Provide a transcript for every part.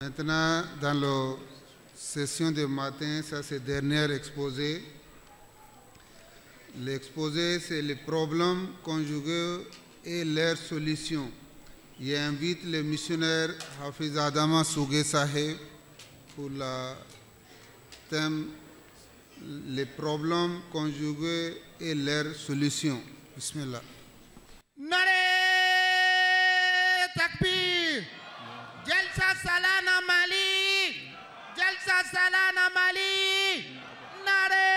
Maintenant, dans la session de matin, ça c'est le dernier exposé. L'exposé, c'est les problèmes conjugués et leurs solutions. J'invite le missionnaire Hafiz Adama Souge Saheb pour le thème les problèmes conjugués et leurs solutions. Bismillah. Nare takbir. Jalsa Salana Mali. Jalsa Salana Mali. Nare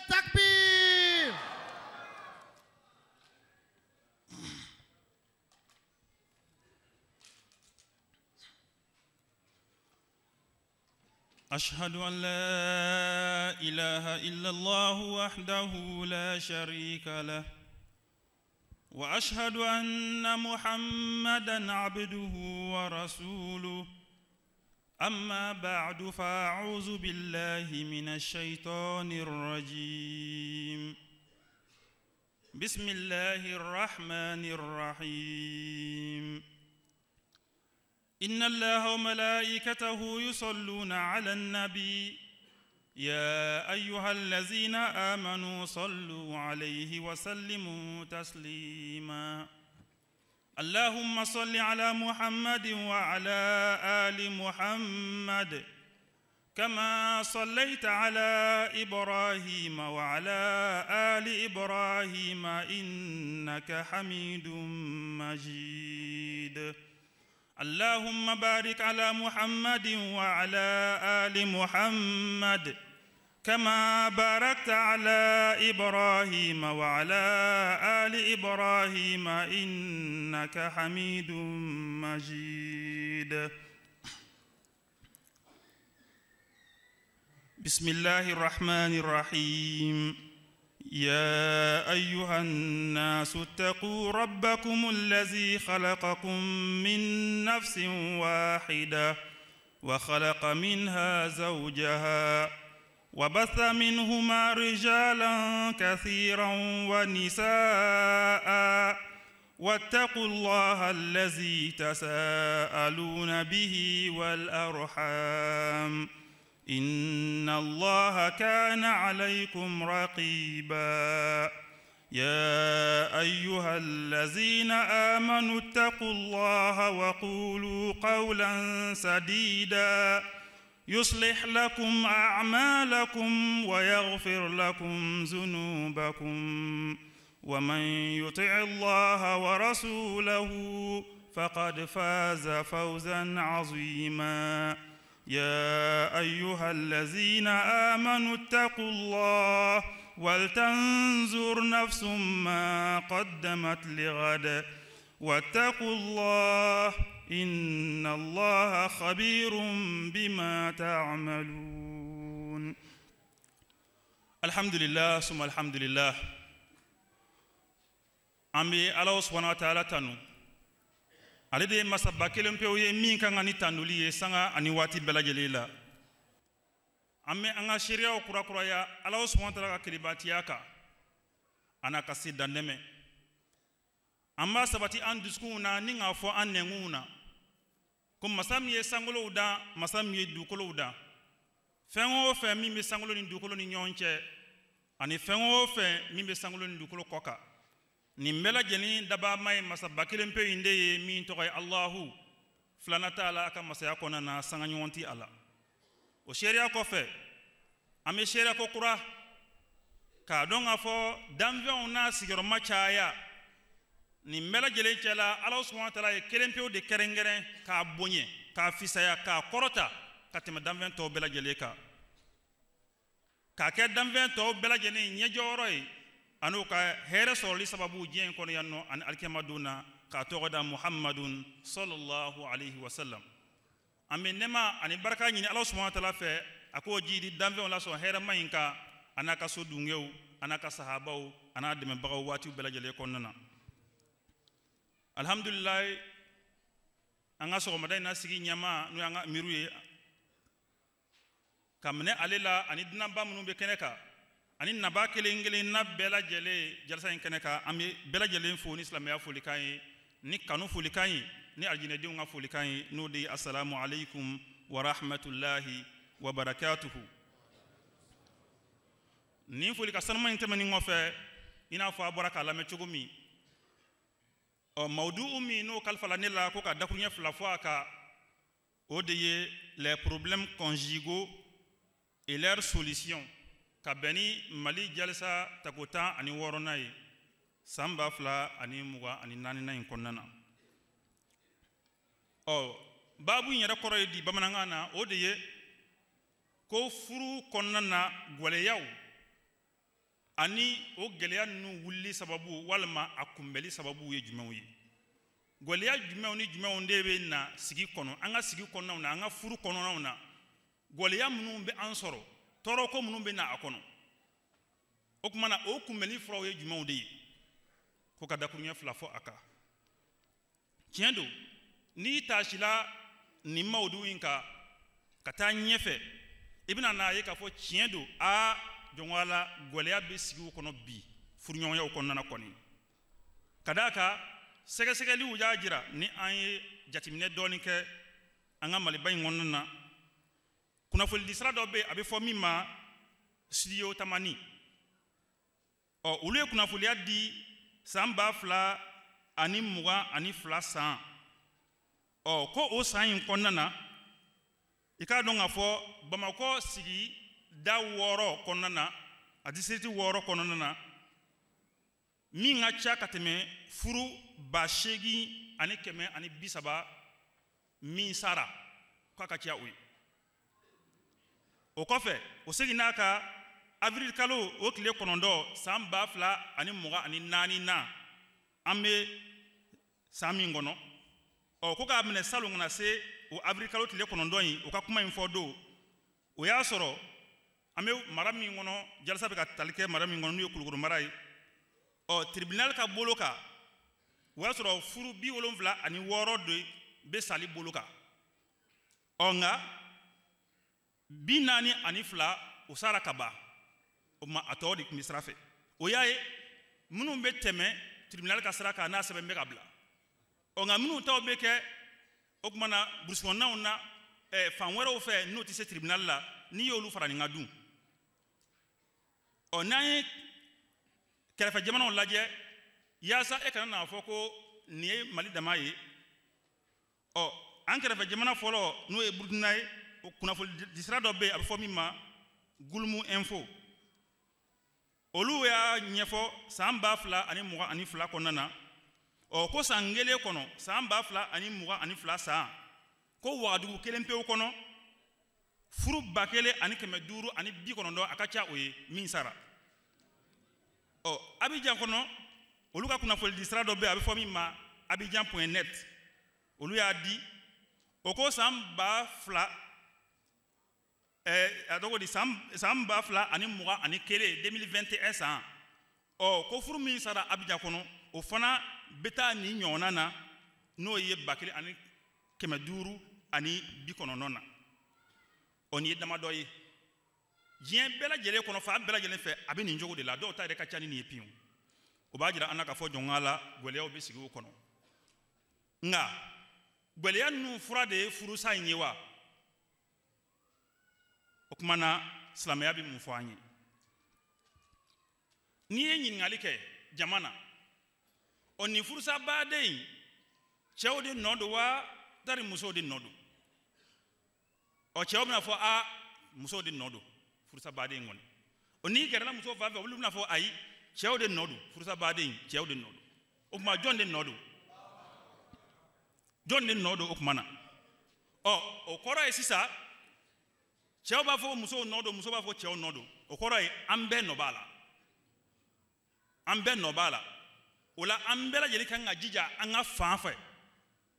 takbir. أشهد أن لا إله إلا الله وحده لا شريك له وأشهد أن محمدًا عبده ورسوله أما بعد فأعوذ بالله من الشيطان الرجيم بسم الله الرحمن الرحيم إن الله وملائكته يصلون على النبي يا أيها الذين آمنوا صلوا عليه وسلموا تسليما اللهم صل على محمد وعلى آل محمد كما صليت على إبراهيم وعلى آل إبراهيم إنك حميد مجيد اللهم بارك على محمد وعلى آل محمد كما باركت على إبراهيم وعلى آل إبراهيم إنك حميد مجيد بسم الله الرحمن الرحيم يا أيها الناس اتقوا ربكم الذي خلقكم من نفس واحدة وخلق منها زوجها وبث منهما رجالا كثيرا ونساء واتقوا الله الذي تساءلون به والأرحام إن الله كان عليكم رقيبا يا أيها الذين آمنوا اتقوا الله وقولوا قولا سديدا يصلح لكم أعمالكم ويغفر لكم ذنوبكم ومن يطع الله ورسوله فقد فاز فوزا عظيما يا أيها الذين آمنوا اتقوا الله ولتنظر نفس ما قدمت لغد واتقوا الله إن الله خبير بما تعملون الحمد لله ثم الحمد لله أمي الله سبحانه وتعالى تنو alede masaba kelen pe oye min kan ani tanduli ye sanga ani wati belajelela amme anga sharia okura kura ya Allah subhanahu wa ta'ala ka kiribatiya ka ana kasi dandeme amma sabati an duskuna ni ngafo an nenguna kum masami ye sangolo uda masami ye dukolo uda fengo fe mi be sangolo ni dukolo ni nyonche ani fengo fe mi be sangolo ni dukolo koka ni mbela jeni daba may masaba kelen pe inde min to Allahu flana taala aka masaya kona na sanga nyonti ala o sheria ko fe ame sheria ko kura ka donga fo damve ona sigiro machaya ni mbela jele chela Allah subhanahu wa ta'ala kelen pe de kerengere ka bonye ka fisaya ka korota katima damve to bela jele ka ke damve to bela jeni nyejoroi anu ka here soli sababu jien kono yanno an alkemaduna ka togoda Muhammadun sallallahu alayhi wa sallam amin nema ani baraka nyini Allah subhanahu wa ta'ala fe ako jidi dambe on la so here mayinka anaka so dungew anaka sahabaw ana de me bagaw wati belajele konnana alhamdulillah anga so maday na sigi nyama nu anga miruye kamne alela ani dinamba munu be keneka ani nabakele ngele na bela jele jalsa en keneka ami bela jele fo ni islam ya fo likay ni kanu folikan ye ni aljinɛdenw ka folikan ye n'o de ye assalamu alaikum wa rahmatullahi wa barakatuhu. Ni foli ka sanuma in tɛmɛnin kɔfɛ i n'a fɔ a bɔra k'a lamɛn cogo min mawdu'u min n'o kalifala ne la ko ka dakuruɲɛ fila fɔ a kan o de ye les problèmes conjugaux et leurs solutions ka bɛn ni Mali jalisa tako 16nan ye san 2024 in kɔnɔna na. Baabu in yɛrɛ kɔrɔ ye di bamanankan na o de ye ko furu kɔnɔna na gwɛlɛyaw ani o gɛlɛya ninnu wulili sababu walima a kunbɛli sababu ye jumɛnw ye. Gwɛlɛya jumɛnw ni jumɛnw de bɛ na sigi kɔnɔ an ka sigi kɔnɔnaw na an ka furu kɔnɔnaw na gwɛlɛya minnu bɛ an sɔrɔ tɔɔrɔ ko minnu bɛ na a kɔnɔ. O kuma na o kunbɛli furaw ye jumɛnw de ye ko ka dakuruɲɛ fila fɔ a kan. Tiɲɛ don n'i taasila nin mawdu in kan ka taa ɲɛfɛ i bɛna n'a ye k'a fɔ tiɲɛ don jɔnwala gwɛlɛya bɛ sigiw kɔnɔ bi furuɲɔgɔnyaw kɔnɔna kɔni ka d'a kan sɛgɛsɛgɛliw y'a jira ni an ye jateminɛ dɔɔni kɛ an ka Maliba in kɔnɔna na kunnafonidi sira dɔ bɛ a bɛ fɔ min ma studio tamani olu ye kunnafoniya di san 2022 san ko o san in kɔnɔna na i k'a dɔn k'a fɔ Bamakɔ sigi da 6 kɔnɔna na a district 6 kɔnɔna na min ka ca ka tɛmɛ furu 8,130 min sara k'a ka ca o ye. O kɔfɛ o seginna ka avril kalo o tile 9 san 2024 na an bɛ san min kɔnɔ ko k'a minɛ salon kana se o avril kalo tile 9 in o ka kuma in fɔ don o y'a sɔrɔ an bɛ mara min kɔnɔ jalisa bɛ ka tali kɛ mara min kɔnɔ n'o ye Kulukoro mara ye tribunal ka bolo kan o y'a sɔrɔ furu 76 de bɛ sali bolo kan nka 42 o sara ka ban o ma a tɔw de tun bɛ sira fɛ o y'a ye minnu bɛ tɛmɛ tribunal ka sira kan n'a sɛbɛn bɛ ka bila nka minnu taw bɛ kɛ o kuma na burusi kɔnɔnaw na fan wɛrɛw fɛ n'o tɛ se tribunal la n'i y'olu fara nin ka dun n'an ye kɛrɛfɛ jamanaw lajɛ yaasa e kana n'a fɔ ko nin ye Mali dama ye an kɛrɛfɛ jamana fɔlɔ n'o ye Burukina ye o kunnafonidi sira dɔ bɛ yen a bɛ fɔ min ma Gulmu Info olu y'a ɲɛfɔ san 2022 kɔnɔna na ko san kelen kɔnɔ san 2022 san ko Wagadugu kelen pewu kɔnɔ furu 1590 a ka ca o ye min sara Abidjan kɔnɔ olu ka kunnafonidi sira dɔ bɛ a bɛ fɔ min ma abidjan.net olu y'a di o ko san 2021 san ko furu min sara Abidjan kɔnɔ o fana bɛ taa ni ɲɔgɔnna na n'o ye 1590 na nin ye damadɔ ye diɲɛ bɛɛ lajɛlen kɔnɔ fa bɛɛ lajɛlen fɛ a bɛ nin cogo de la dɔw ta yɛrɛ ka ca ni nin ye piwu o b'a jira an na k'a fɔ jɔnya la gwɛlɛyaw bɛ sigi o kɔnɔ nka gwɛlɛya ninnu fura de ye furusa in ye wa o kuma na silamɛya bɛ mun fɔ an ye n'i ye ɲininkali kɛ jama na nin furusa baden in cɛw de nɔ don wa tari musow de nɔ don cɛw bɛna fɔ musow de nɔ don furusa baden in kɔni n'i gɛrɛla musow fan fɛ olu bɛna fɔ ayi cɛw de nɔ don furusa baden in cɛw de nɔ don o kuma jɔn de nɔ don o kuma na o kɔrɔ ye sisan cɛw b'a fɔ musow nɔ don musow b'a fɔ cɛw nɔ don o kɔrɔ ye an bɛɛ nɔ b'a la o la an bɛɛ lajɛlen kan ka jija an ka fan fɛ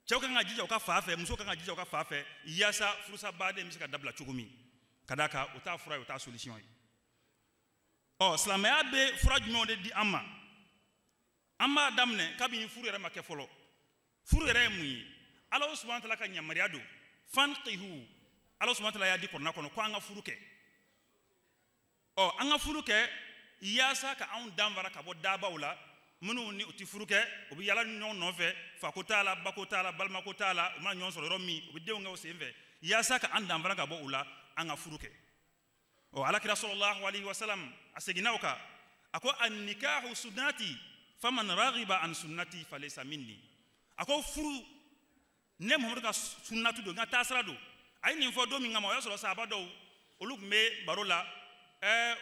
cɛw kan ka jija u ka fan fɛ musow kan ka jija u ka fan fɛ yaasa furusa baden bɛ se ka dabila cogo min ka d'a kan o t'a fura ye o t'a solution ye silamɛya bɛ fura jumɛnw de di an ma an b'a daminɛ kabini furu yɛrɛ ma kɛ fɔlɔ furu yɛrɛ ye mun ye Ala subhanahu wa ta'ala ka yamaruya don fanqihu Ala subhanahu wa ta'ala y'a di kɔnɔna kɔnɔ ko an ka furu kɛ an ka furu kɛ yaasa ka anw danfara ka bɔ dabaw la munu ni uti furuke obi yala nyon nofe fa ko tala ba ko tala balma ko tala ma nyon so romi obi de nga o semve yasa ka anda mbara ka bo ula anga furuke o ala kira sallallahu alaihi wasallam aseginauka ako an nikahu sunnati faman raghiba an sunnati falaysa minni ako furu ne muhammadu ka sunnatu do nga tasra do ay ni fo do mi ngama yasolo sahaba do oluk me barola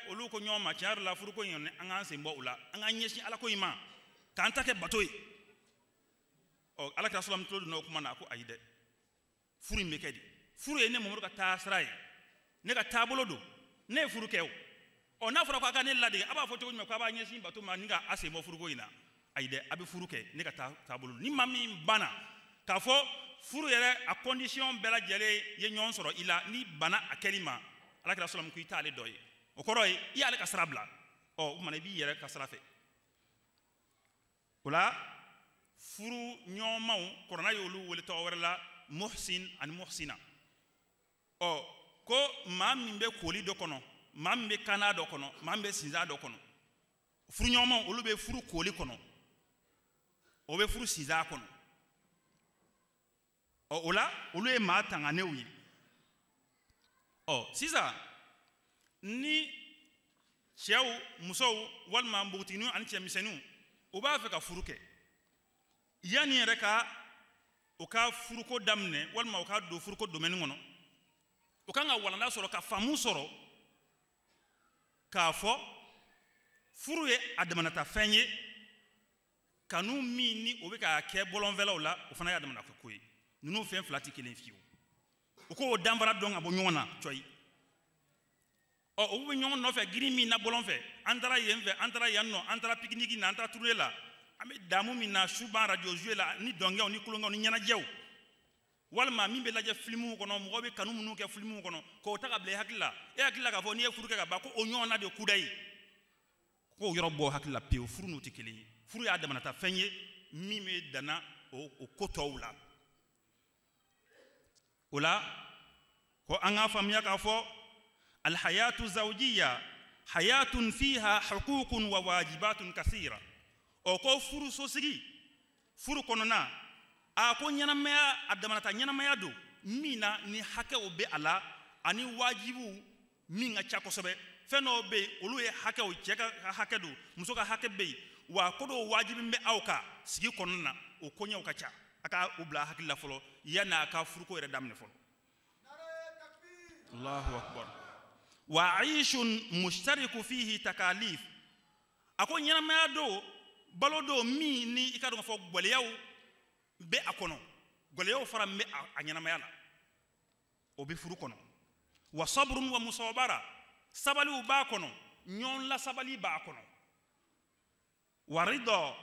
olu ko nyoma tiar la furu ko yone anga se mbo ula anga nyeshi ala ko ima kanta ke batoy o ala ka sallam to no kuma na ko ayide furu me kedi furu ene muhammadu ka tasra ne ka tabulo do ne furu kew o na fura ko aka ne lade aba fo to ko ko aba nyeshi bato ma ninga ase mo furu ko ina ayide abi furu ke ne ka tabulo ni mami bana ka fo furu yere a condition bela jele ye nyon soro ila ni bana akelima ala kira sallam ku itale doy o koroy ya ala kasrabla o kuma bi yere kasrafe kula furu nyomaw korona yolu wole to warla muhsin an muhsina o ko mambe koli do kono mambe kana do kono mambe sinza do kono furu nyomaw olu be furu koli kono o be furu sinza kono o ola olu e ma tangane wi o siza ni chew muso wal ma mbutinu an chemisenu o ba fe ka furuke yani reka o ka furuko damne wal ma o ka do furuko domaine ngono o ka nga wala soro ka famu soro ka fo furuye adamana fenye kanu mi ni o be ka ke bolon vela ola o fana ya adamana ko koyi nunu fen flati kelen fiu o ko dambara don abo nyona choy o be nyon no fe grimi na bolon fe andara yenve andara yanno andara pikiniki na andara turela ame damu mi na shuba radio juela ni donge oni kulonga ni nyana jew walma mi be laje filmu ko no mo be kanu munu ke filmu ko no ko taka ble hakilla e hakilla ka fo ni e furuke ka ba ko o nyona de kudai ko yorobo hakilla pe o furu no tikeli furu ya adamana ta fenye mi me dana o kotowla ولا ko anga famya ka fo al hayatu zawjiyya hayatun fiha huququn wa wajibatun kaseera o ko furu so sigi furu konona a ko nyana maya adamanata nyana maya do mina ni hake obe ala ani wajibu minga chako sobe feno be olu e hake o cheka hake do muso ka hake be wa ko do wajibi mbe awka sigi konona o konya o kacha aka ubla hakilla folo yana ka furko ere damne folo Allahu akbar wa aishun mushtariku fihi takalif ako nyana ma do balodo mi ni ikado fo gboleyaw be akono gboleyaw fara me anyana ma yala o be furu kono wa sabrun wa musabara sabali ba kono nyon la sabali ba kono wa rida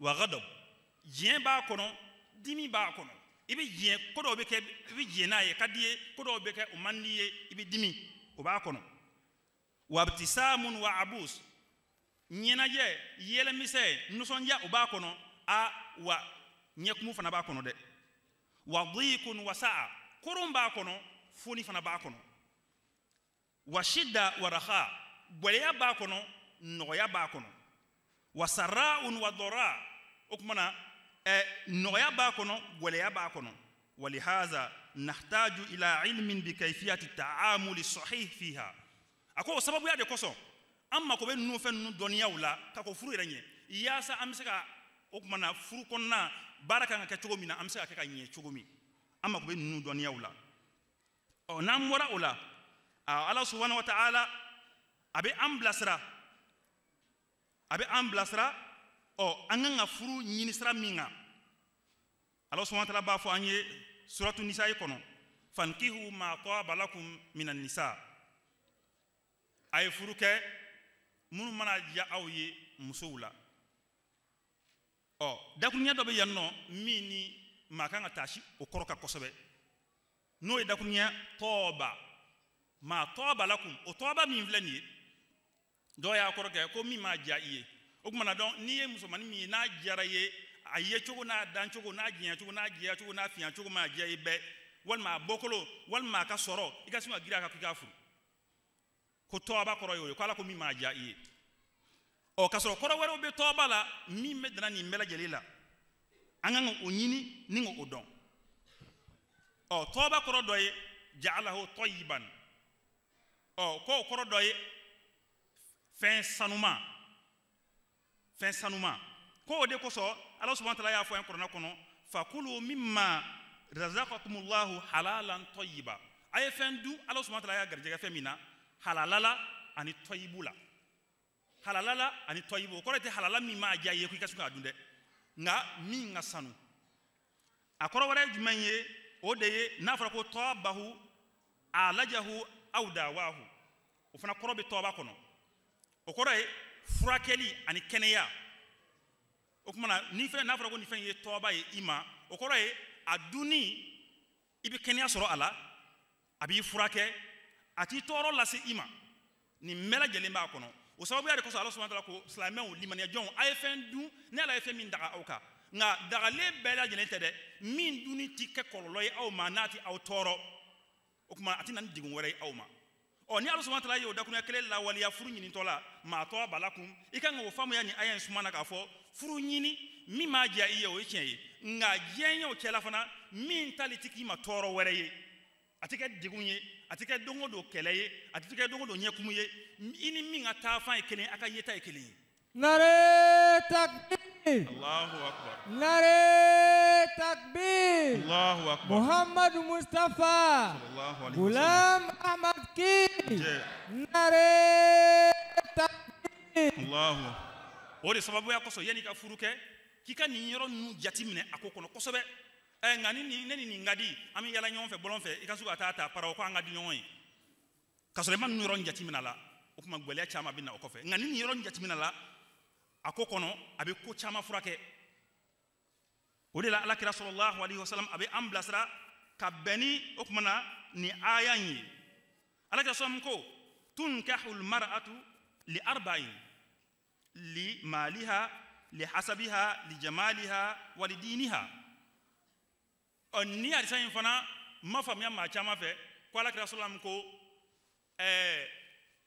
wa ghadab jien ba kono dimi ba kono ibe jien kodo be ke ibe jiena ye kadie kodo be ke o manniye ibe dimi o ba kono wa ibtisamun wa abus nyena je yele mise nusonja o ba kono a wa nyekumu fana ba kono de wa dhiqun wa sa'a korum ba kono foni fana ba kono wa shidda wa raha boleya ba kono noya ba kono wa sara'un wa dara okmana noya ba kono boleya ba kono walihaza nahtaju ila ilmin bi kayfiyati ta'amuli sahih fiha ako sababu ya de koso amma ko be nu fen nu doniya wala ka ko furu renye yasa amsaka okmana furu konna baraka nga ka chogo mina amsaka ka nye chogo mi amma ko be nu doniya wala o nam wara wala Allah subhanahu wa ta'ala abe amblasra o anga furu nyinisra minga Allah subhanahu wa ta'ala ba fo anye suratu nisa ikono fankihu ma taba lakum minan nisa ay furuke munu mana ja awye musula o dakunya do be yanno mini makanga tashi o koroka kosobe no e dakunya toba ma toba lakum o toba min vlani do ya koroke ko mi ma ja iye o kuma na don ni e musomani mi na jara ye aye chogo na dan chogo na jiya chogo na jiya chogo na fian chogo ma jiya ibe wal ma bokolo wal ma ka soro ikasi ma gira ka kikafu ko toba koro yo ko ala ko mi ma ja iye o kasoro koro wero be toba la mi medna ni mela jelila anga o nyini ni ngo odon o toba koro doye ja'alahu tayyiban o ko koro doye fin sanuma ko de ko so Allah subhanahu wa ta'ala ya fo en korona kono fakulu mimma razaqakumullahu halalan tayyiba ay fendu Allah subhanahu wa ta'ala ya garjega femina halalala ani tayyibula halalala ani tayyibu ko rete halala mimma ajaye ko kasu adunde nga mi nga sanu akoro wara jumanye o de na fara ko tabahu alajahu aw dawahu o fana koro be toba kono o koro e furakeli ani keneya o kuma ni fe na fara ko ni fe ye toba e ima o koro e aduni ibi keneya soro ala abi furake ati toro lase ima ni mela jelemba kono o sababu ya ko Allah subhanahu wa ta'ala ko islamen limaniya jon ay fen du ne la fe min daga awka nga daga le bela jenete de min duni tike kololoy aw manati aw toro o kuma ati nan digun wore aw ma o ni Allah subhanahu wa ta'ala yo dakuna kele la waliya furu nyini tola ma to balakum ikanga wo famu ya ni ayen sumana ka fo furu nyini mi ma ja iye o chen nga jenyo kela fana min talitiki ma toro wore ye atike digunye atike dongo do keleye atike dongo do nyekumuye ini minga tafa ekele aka yeta ekele nare takbir Allahu akbar nare takbir Allahu akbar Muhammad Mustafa sallallahu alaihi Ghulam Ahmad ki nare takbir Allahu ori sababu ya koso yani ka furuke kika ni yoro nu jatimne akokono kosobe ngani ni ngadi ami yala nyon fe bolon fe ikasu atata para ko ngadi nyon kasore man nuron jati minala o kuma gbele chama binna o kofe ngani ni ron jati minala akokono abe ko chama furake o de la alakira sallallahu alaihi wasallam abe amblasra kabani o kuma na ni ayanyi alakira sallam ko tunkahul mar'atu li arba'in li maliha li hasabiha li jamaliha wa li diniha ni arisa infana ma famia ma chama fe ko ala kira sallam ko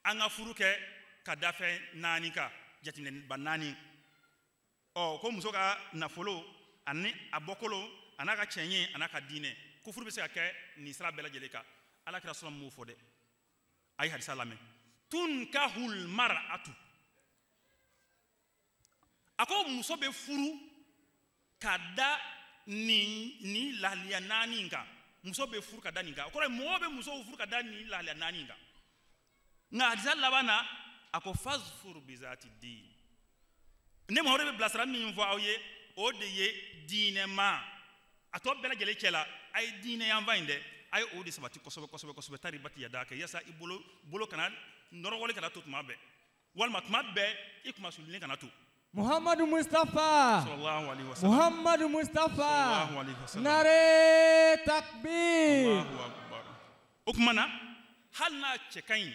anga furuke kadafe nanika jatine banani o ko musoka na folo ani abokolo anaka chenye anaka dine ko furu be se ka ni sra bela jeleka ala kira sallam mo fode ay hadisa lame tunkahul mar'atu ako muso be furu kada ni lalia naninga muso be furu kada ninga ko mo be muso furu kada ni lalia naninga na hadisa bana ako fazfur bizati din ne mo be blasra min vo awye o de ye dinema ato bela jele chela ay dine yan vande ay o de sabati kosobe taribati yadaka yasa ibolo kana ndoro wole kana tutma be wal matma be ikuma sulini kana tu Muhammad Mustafa sallallahu alaihi wasallam Muhammad Mustafa sallallahu alaihi wasallam nare takbir Allahu akbar ukmana halna chekain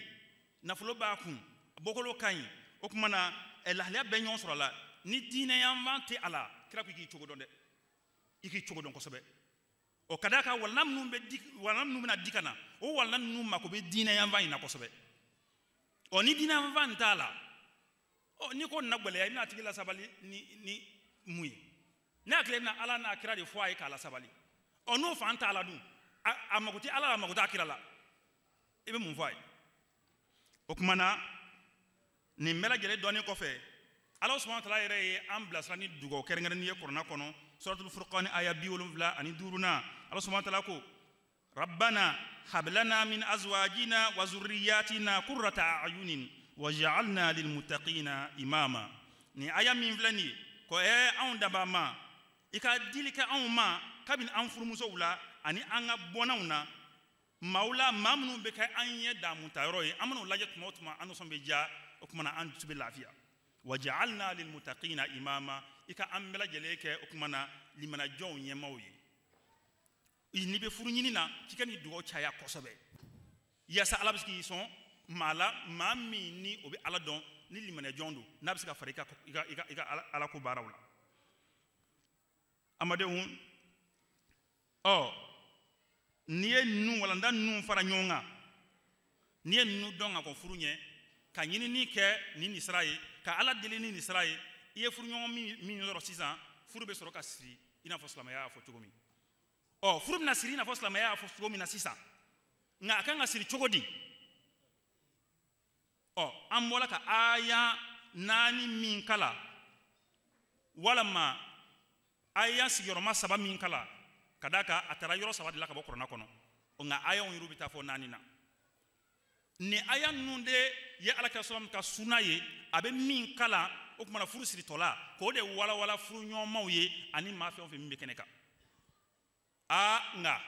na fulo ba kun bokolo kain ukmana elahlia benyon surala ni dine yamante ala kira ku ki chogodon de iki chogodon ko sobe o kadaka walnam numbe dik walnam numna dikana o walnam numma ko be dine yamvani na ko sobe o ni dine yamvani tala o ni ko nagbele ya ina tigila sabali ni muyi na kile na ala na kira de foi kala sabali o no fa anta ala du amaguti ala amaguti akira la ibe mun foi o kumana ni mela jele doni ko fe Allah subhanahu wa ta'ala yere amblasra ni dugo kerengere ni korona kono suratul furqan aya biwulumla ani duruna Allah subhanahu wa ta'ala ko rabbana hab lana min azwajina wa zurriyyatina qurrata a'yunin waj'alna lil muttaqina imama ni aya min vlani ko on dabama ika dilika on ma kabin an furmuso wula ani anga bonawna maula mamnu be kay anye damu tayroy amanu lajet motuma anu sombe ja okuma an tubi lafiya waj'alna lil muttaqina imama ika ambela jeleke okuma limana jon yemawye ini be furu nyini na kikani dugo chaya kosobe yasa alabiski son mala mami ni obi ala don ni limana jondo nabska farika ika ala ko barawla amade hun o niye nu wala ndan nu fara nyonga niye nu donga ko furu nye ka nyini ni ke ni Israel ka ala delini ni sira ye i ye furu ɲɔgɔn min yɔrɔ sisan furu bɛ sɔrɔ ka siri i n'a fɔ silamɛya y'a fɔ cogo min furu bɛna siri i n'a fɔ silamɛya y'a fɔ cogo min na sisan nka a kan ka siri cogo di an bɔra ka aya 4 min kala walama aya sigiyɔrɔma 3 min kala ka d'a kan a taara yɔrɔ 3 de la ka bɔ kuranna kɔnɔ nka aya yɛrɛ bɛ taa fɔ 4 na ni aya ninnu de ye alakira sallam ka sunna ye a bɛ min kala o kumana furu siritɔla k'o de walawala furu ɲɔgɔnmaw ye ani maa fɛn o fɛn min bɛ kɛnɛ kan nka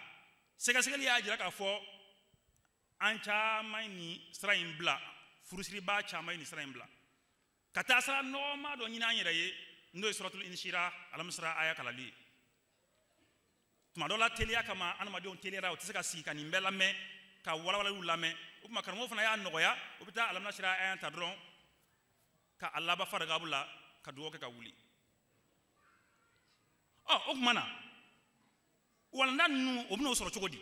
sɛgɛsɛgɛli y'a jira k'a fɔ an caman ni sira in bila furusiribaa caman ni sira in bila ka taa sira nɔgɔma dɔ ɲini an yɛrɛ ye n'o ye suratul inshira alamisira aya kalali ye tuma dɔ la teliya kama adamadenw teliyara o tɛ se ka sigi ka nin bɛɛ lamɛn ka walawalaliw lamɛn o tuma karamɔgɔ fana y'a nɔgɔya o bɛ taa alaminasira aya ta dɔrɔn ka a laban faragabu la ka dugawu kɛ ka wuli o tuma na walanda ninnu o bɛn'o sɔrɔ cogo di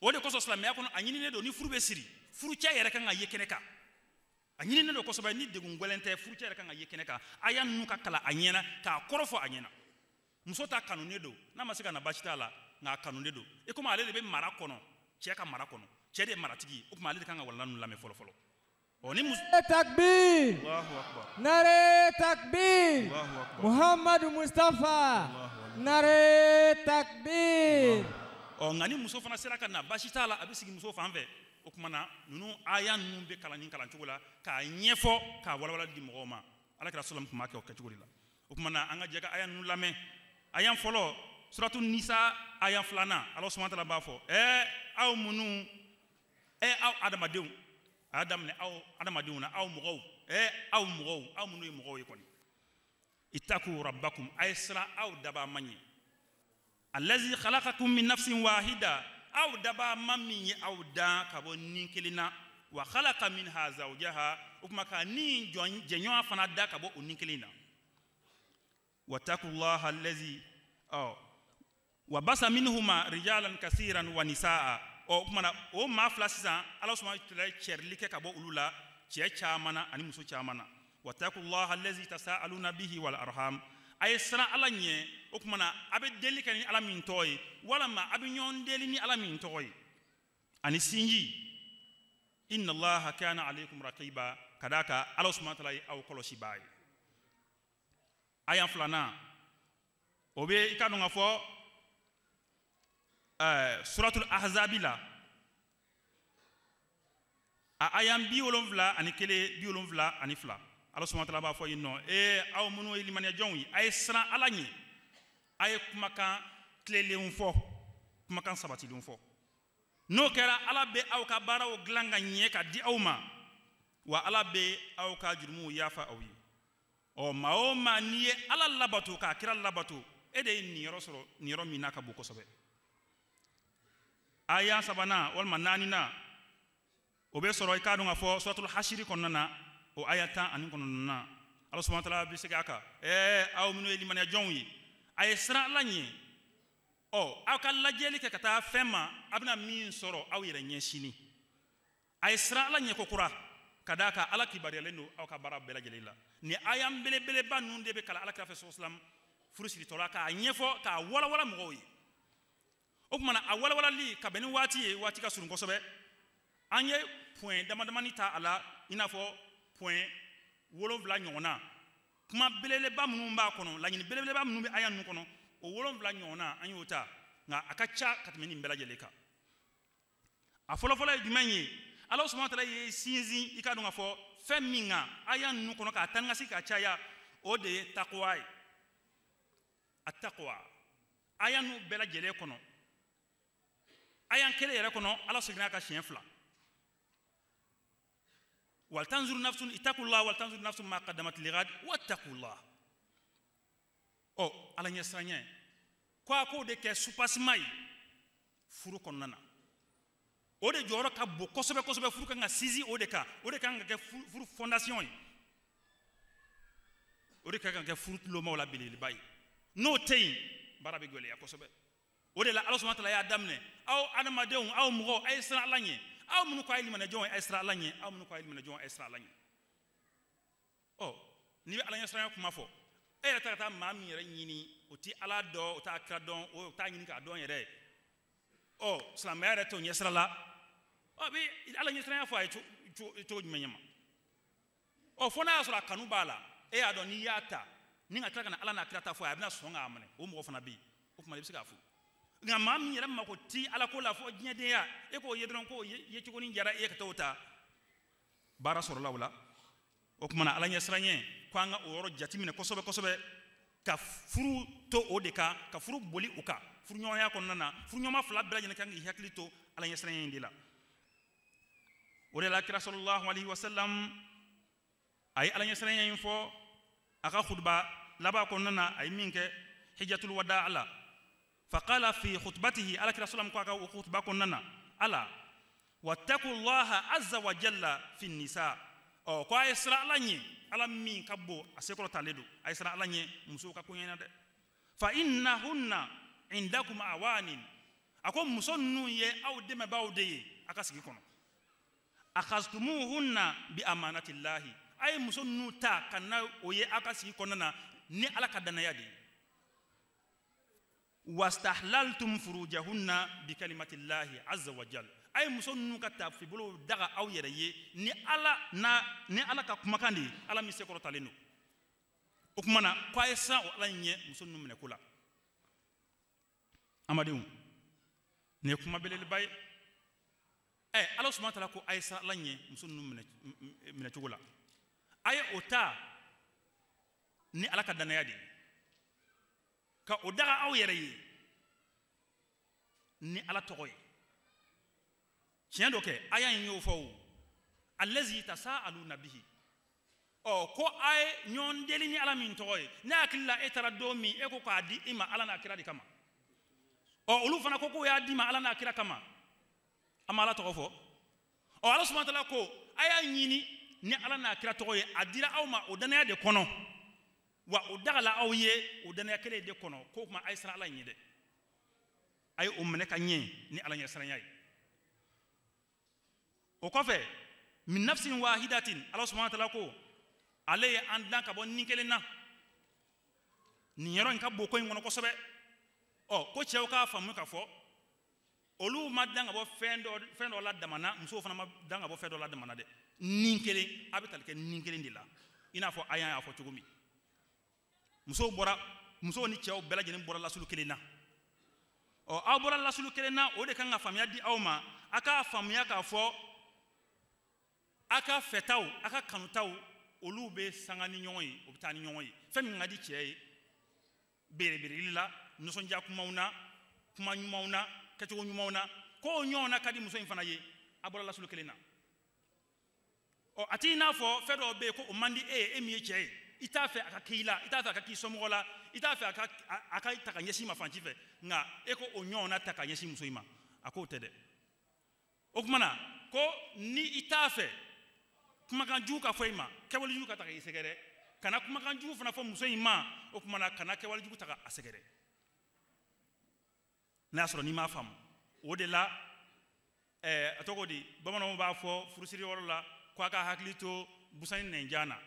o de kosɔn silamɛya kɔnɔ a ɲininen don ni furu bɛ siri furucɛ yɛrɛ kan ka ye kɛnɛ kan a ɲininen don kosɛbɛ ni degun gɛlɛn tɛ furucɛ yɛrɛ kan ka ye kɛnɛ kan a y'a ninnu ka kalan a ɲɛna k'a kɔrɔ fɔ a ɲɛna muso ta kanunen don n'a ma se ka na baasi t'a la nka a kanunen don i komi ale de bɛ mara kɔnɔ cɛ ka mara kɔnɔ cɛ de ye maratigi ye o tuma ale de kan ka walanda ninnu lamɛn fɔlɔ fɔlɔ ni muso takbir Allahu akbar nare takbir Allahu akbar Muhammadu Mustafa nare takbir nka ni muso fana sera ka na baasi t'a la a bɛ sigi muso fan fɛ o tuma na ninnu aya ninnu bɛ kalan ni kalancogo la k'a ɲɛfɔ k'a walawala di mɔgɔw ma alakira sallam tun b'a kɛ o kɛcogo de la o tuma na an ka jɛ ka aya ninnu lamɛn aya fɔlɔ suratu nisa aya 2 Ala subhanahu wa ta'ala b'a fɔ aw minnu aw adamadenw a y'a daminɛ aw adamadenw na aw mɔgɔw aw minnu ye mɔgɔw ye kɔni ittaku rabbakum a ye siran aw daba man ye allazi khalaqakum min nafsin wahida aw daba man min ye aw dan ka bɔ nin kelen na wa khalaqa minha zawjaha o kuma ka nin jɛɲɔgɔn fana da ka bɔ o nin kelen na wattaqullaha allazi wa basa minhuma rijalan kasiran wa nisaa o kuma na o maa fila sisan ala subhanahu wa ta'ala cɛrili kɛ ka bɔ olu la cɛ caman na ani muso caman na wattaqullaha allazi tasaaluna bihi wal arham a ye siran ala ɲɛ o kuma na a bɛ deli kɛ ni ala min tɔgɔ ye walama a bɛ ɲɔgɔn deli ni ala min tɔgɔ ye ani sinji inna allaha kana alaykum raqiba ka d'a kan ala subhanahu wa ta'ala ye aw kɔlɔsibaa ye aya 2 o bɛ i ka dɔn ka fɔ suratul ahzabi la a ayan 71 ani 72 ani 2 ala subhanahu wa ta'ala b'a fɔ yen nɔ aw minnu ye limaniyajɔnw ye a ye siran ala ɲɛ a ye kumakan tilelenw fɔ kumakan sabatilenw fɔ n'o kɛra ala bɛ aw ka baaraw dilan ka ɲɛ ka di aw ma wa ala bɛ aw ka jurumuw yafa aw ye maa o maa n'i ye ala labato k'a kira labato e de ye nin yɔrɔ sɔrɔ nin yɔrɔ min n'a ka bon kosɛbɛ aya 3 walima 4 o bɛ sɔrɔ i k'a dɔn ka fɔ suratul hashiri kɔnɔna na o aya 10 ani 9 na ala subhanahu wa ta'ala bɛ segin a kan aw minnu ye limaniyajɔnw ye a ye siran ala ɲɛ aw ka lajɛli kɛ ka taa fɛn ma a bɛna min sɔrɔ aw yɛrɛ ɲɛ sini a ye siran ala ɲɛ kokura ka d'a kan ala kibaruyalen don aw ka baara bɛɛ lajɛlen la ni aya belebeleba ninnu de bɛ kalan alakira fɛ sallallahu furu siritɔla k'a ɲɛfɔ k'a walawala mɔgɔw ye o tuma na a walawalali ka bɛn ni waati ye waati ka surun kosɛbɛ an ye point damadamani ta a la i n'a fɔ point 7 ɲɔgɔnna kuma belebeleba minnu b'a kɔnɔ laɲini belebeleba minnu bɛ aya ninnu kɔnɔ o 7 ɲɔgɔnna an y'o ta nka a ka ca ka tɛmɛ nin bɛɛ lajɛlen kan a fɔlɔfɔlɔ ye jumɛn ye ala subhanahu wa ta'ala ye sinsin i ka dɔn ka fɔ fɛn min kan aya ninnu kɔnɔ k'a tan ka se ka caya o de ye taqwa ye a taqwa aya ninnu bɛɛ lajɛlen kɔnɔ aya kelen yɛrɛ kɔnɔ ala seginna ka siɲɛ 2 wal tanzuru nafsun ittaqullah wal tanzuru nafsun ma qaddamat lighad wattaqullah ala ɲɛ siranya ko a k'o de kɛ supasima ye furu kɔnɔna na o de jɔyɔrɔ ka bon kosɛbɛ kosɛbɛ furu kan ka sinsin o de kan ka kɛ furu fondation ye o de kan ka kɛ furu tulomaw la belebeleba ye n'o tɛ yen baara bɛ gɛlɛya kosɛbɛ o de la ala subhanahu wa ta'ala y'a daminɛ aw adamadenw aw mɔgɔw a ye siran ala ɲɛ aw minnu ko a ye limaniyajɔnw a ye siran ala ɲɛ aw minnu ko a ye limaniyajɔnw a ye siran ala ɲɛ ni ala ɲɛsiranya kuma fɔ e yɛrɛ ta ka taa maa min yɛrɛ ɲini o ti ala dɔn o t'a kira dɔn o t'a ɲini k'a dɔn yɛrɛ silamɛya yɛrɛ t'o ɲɛsira la bi ala ɲɛsiranya fɔ a ye cogo jumɛn ɲɛma fo n'a y'a sɔrɔ a kanu b'a la e y'a dɔn n'i y'a ta ni ka tila ka na ala n'a kira ta fɔ a bɛna sɔn k'a minɛ o mɔgɔ fana bɛ yen o tuma i bɛ se k'a fɔ nka maa min yɛrɛ mako ti ala ko la fɔ diɲɛdenya e k'o ye dɔrɔn k'o ye cogo ni jara e ka t'o ta baara sɔrɔla o la o tuma na ala ɲɛsiranya ko an ka o yɔrɔ jateminɛ kosɛbɛ kosɛbɛ ka furu to o de kan ka furu boli o kan furuɲɔgɔnya kɔnɔna na furuɲɔgɔnma fila bɛɛ lajɛlen kan k'i hakili to ala ɲɛsiranya in de la o de la kira sallallahu alaihi wasallam a ye ala ɲɛsiranya in fɔ a ka khutba laban kɔnɔna na a ye min kɛ hijjatul wadaa la faqala fi khutbatihi ala kira sallam ko a ka o khutba kɔnɔna na ala wattaqullaha azza wa jalla fi nisa ko a ye siran ala ɲɛ ala min ka bon a sekɔrɔtalen don a ye siran ala ɲɛ musow ka koɲɛ na dɛ fa innahunna indakum awanin a ko muso ninnu ye aw dɛmɛbaaw de ye a ka sigi kɔnɔ akhastumuhunna bi amanatillahi a ye muso ninnu ta ka na o ye a ka sigi kɔnɔna na ni ala ka danaya de ye wastahlaltum furujahunna bi kalimatillahi azza wa jalla a ye muso ninnu ka tafibolo daga aw yɛrɛ ye ni ala ka kumakan de ye ala min sekɔrɔtalen don o kuma na ko a ye siran o ala ɲɛ muso ninnu minɛ ko la amadenw nin ye kuma belebeleba ye ala subhanahu wa ta'ala ko a ye siran ala ɲɛ muso ninnu minɛ cogo la a ye o ta ni ala ka danaya de ye ka o daga aw yɛrɛ ye ni ala tɔgɔ ye tiɲɛ dɔ kɛ aya in y'o fɔ o allazi tasaaluna bihi ko a ye ɲɔgɔn deli ni ala min tɔgɔ ye ne hakili la e taara don min e ko k'a di i ma ala n'a kira de kama olu fana ko k'o y'a di ma ala n'a kira kama a ma ala tɔgɔ fɔ ala subhanahu wa ta'ala ko a y'a ɲini ni ala n'a kira tɔgɔ ye a dira aw ma o danaya de kɔnɔ wa o dagala aw ye o danaya kelen de kɔnɔ k'o kuma a ye siran ala ɲɛ dɛ a ye o minɛ ka ɲɛ ni ala ɲɛsiranya ye o kɔfɛ min nafsin wahidatin ala subhanahu wa ta'ala ko ale ye an dilan ka bɔ nin kelen na nin yɔrɔ in ka bon ko in kɔnɔ kosɛbɛ ko cɛw k'a faamu ka fɔ olu ma dilan ka bɔ fɛn dɔ la damana musow fana ma dilan ka bɔ fɛn dɔ la damana dɛ nin kelen a bɛ tali kɛ nin kelen de la i n'a fɔ a y'a fɔ cogo min musow ni cɛw bɛɛ lajɛlen bɔra lasulu kelen na aw bɔra lasulu kelen na o de kan ka faamuya di aw ma a ka faamuya k'a fɔ a ka fɛtaw a ka kanutaw olu bɛ sanga ni ɲɔgɔn ye o bɛ taa ni ɲɔgɔn ye fɛn min ka di cɛ ye berebereli la nisɔndiya kumaw na kuma ɲumanw na kɛcogo ɲumanw na k'o ɲɔgɔn na ka di muso in fana ye a bɔra lasulu kelen na a t'i n'a fɔ fɛn dɔw bɛ yen ko o man di e ye e min ye cɛ ye i t'a fɛ a ka k'i la i t'a fɛ a ka k'i somɔgɔ la i t'a fɛ a ka ta ka ɲɛsin ma fan ci fɛ nka e ko o ɲɔgɔn na ta ka ɲɛsin muso in ma a k'o tɛ dɛ o tuma na ko ni i t'a fɛ kumakan jugu ka fɔ i ma kɛwale jugu ka ta ka i sɛgɛrɛ kana kumakan jugu fana fɔ muso in ma o tuma na kana kɛwale jugu ta ka a sɛgɛrɛ n'a y'a sɔrɔ n'i m'a faamu o de la a tɔgɔ di bamananw b'a fɔ furusiri yɔrɔ la ko a ka hakili to busan nɛnjan na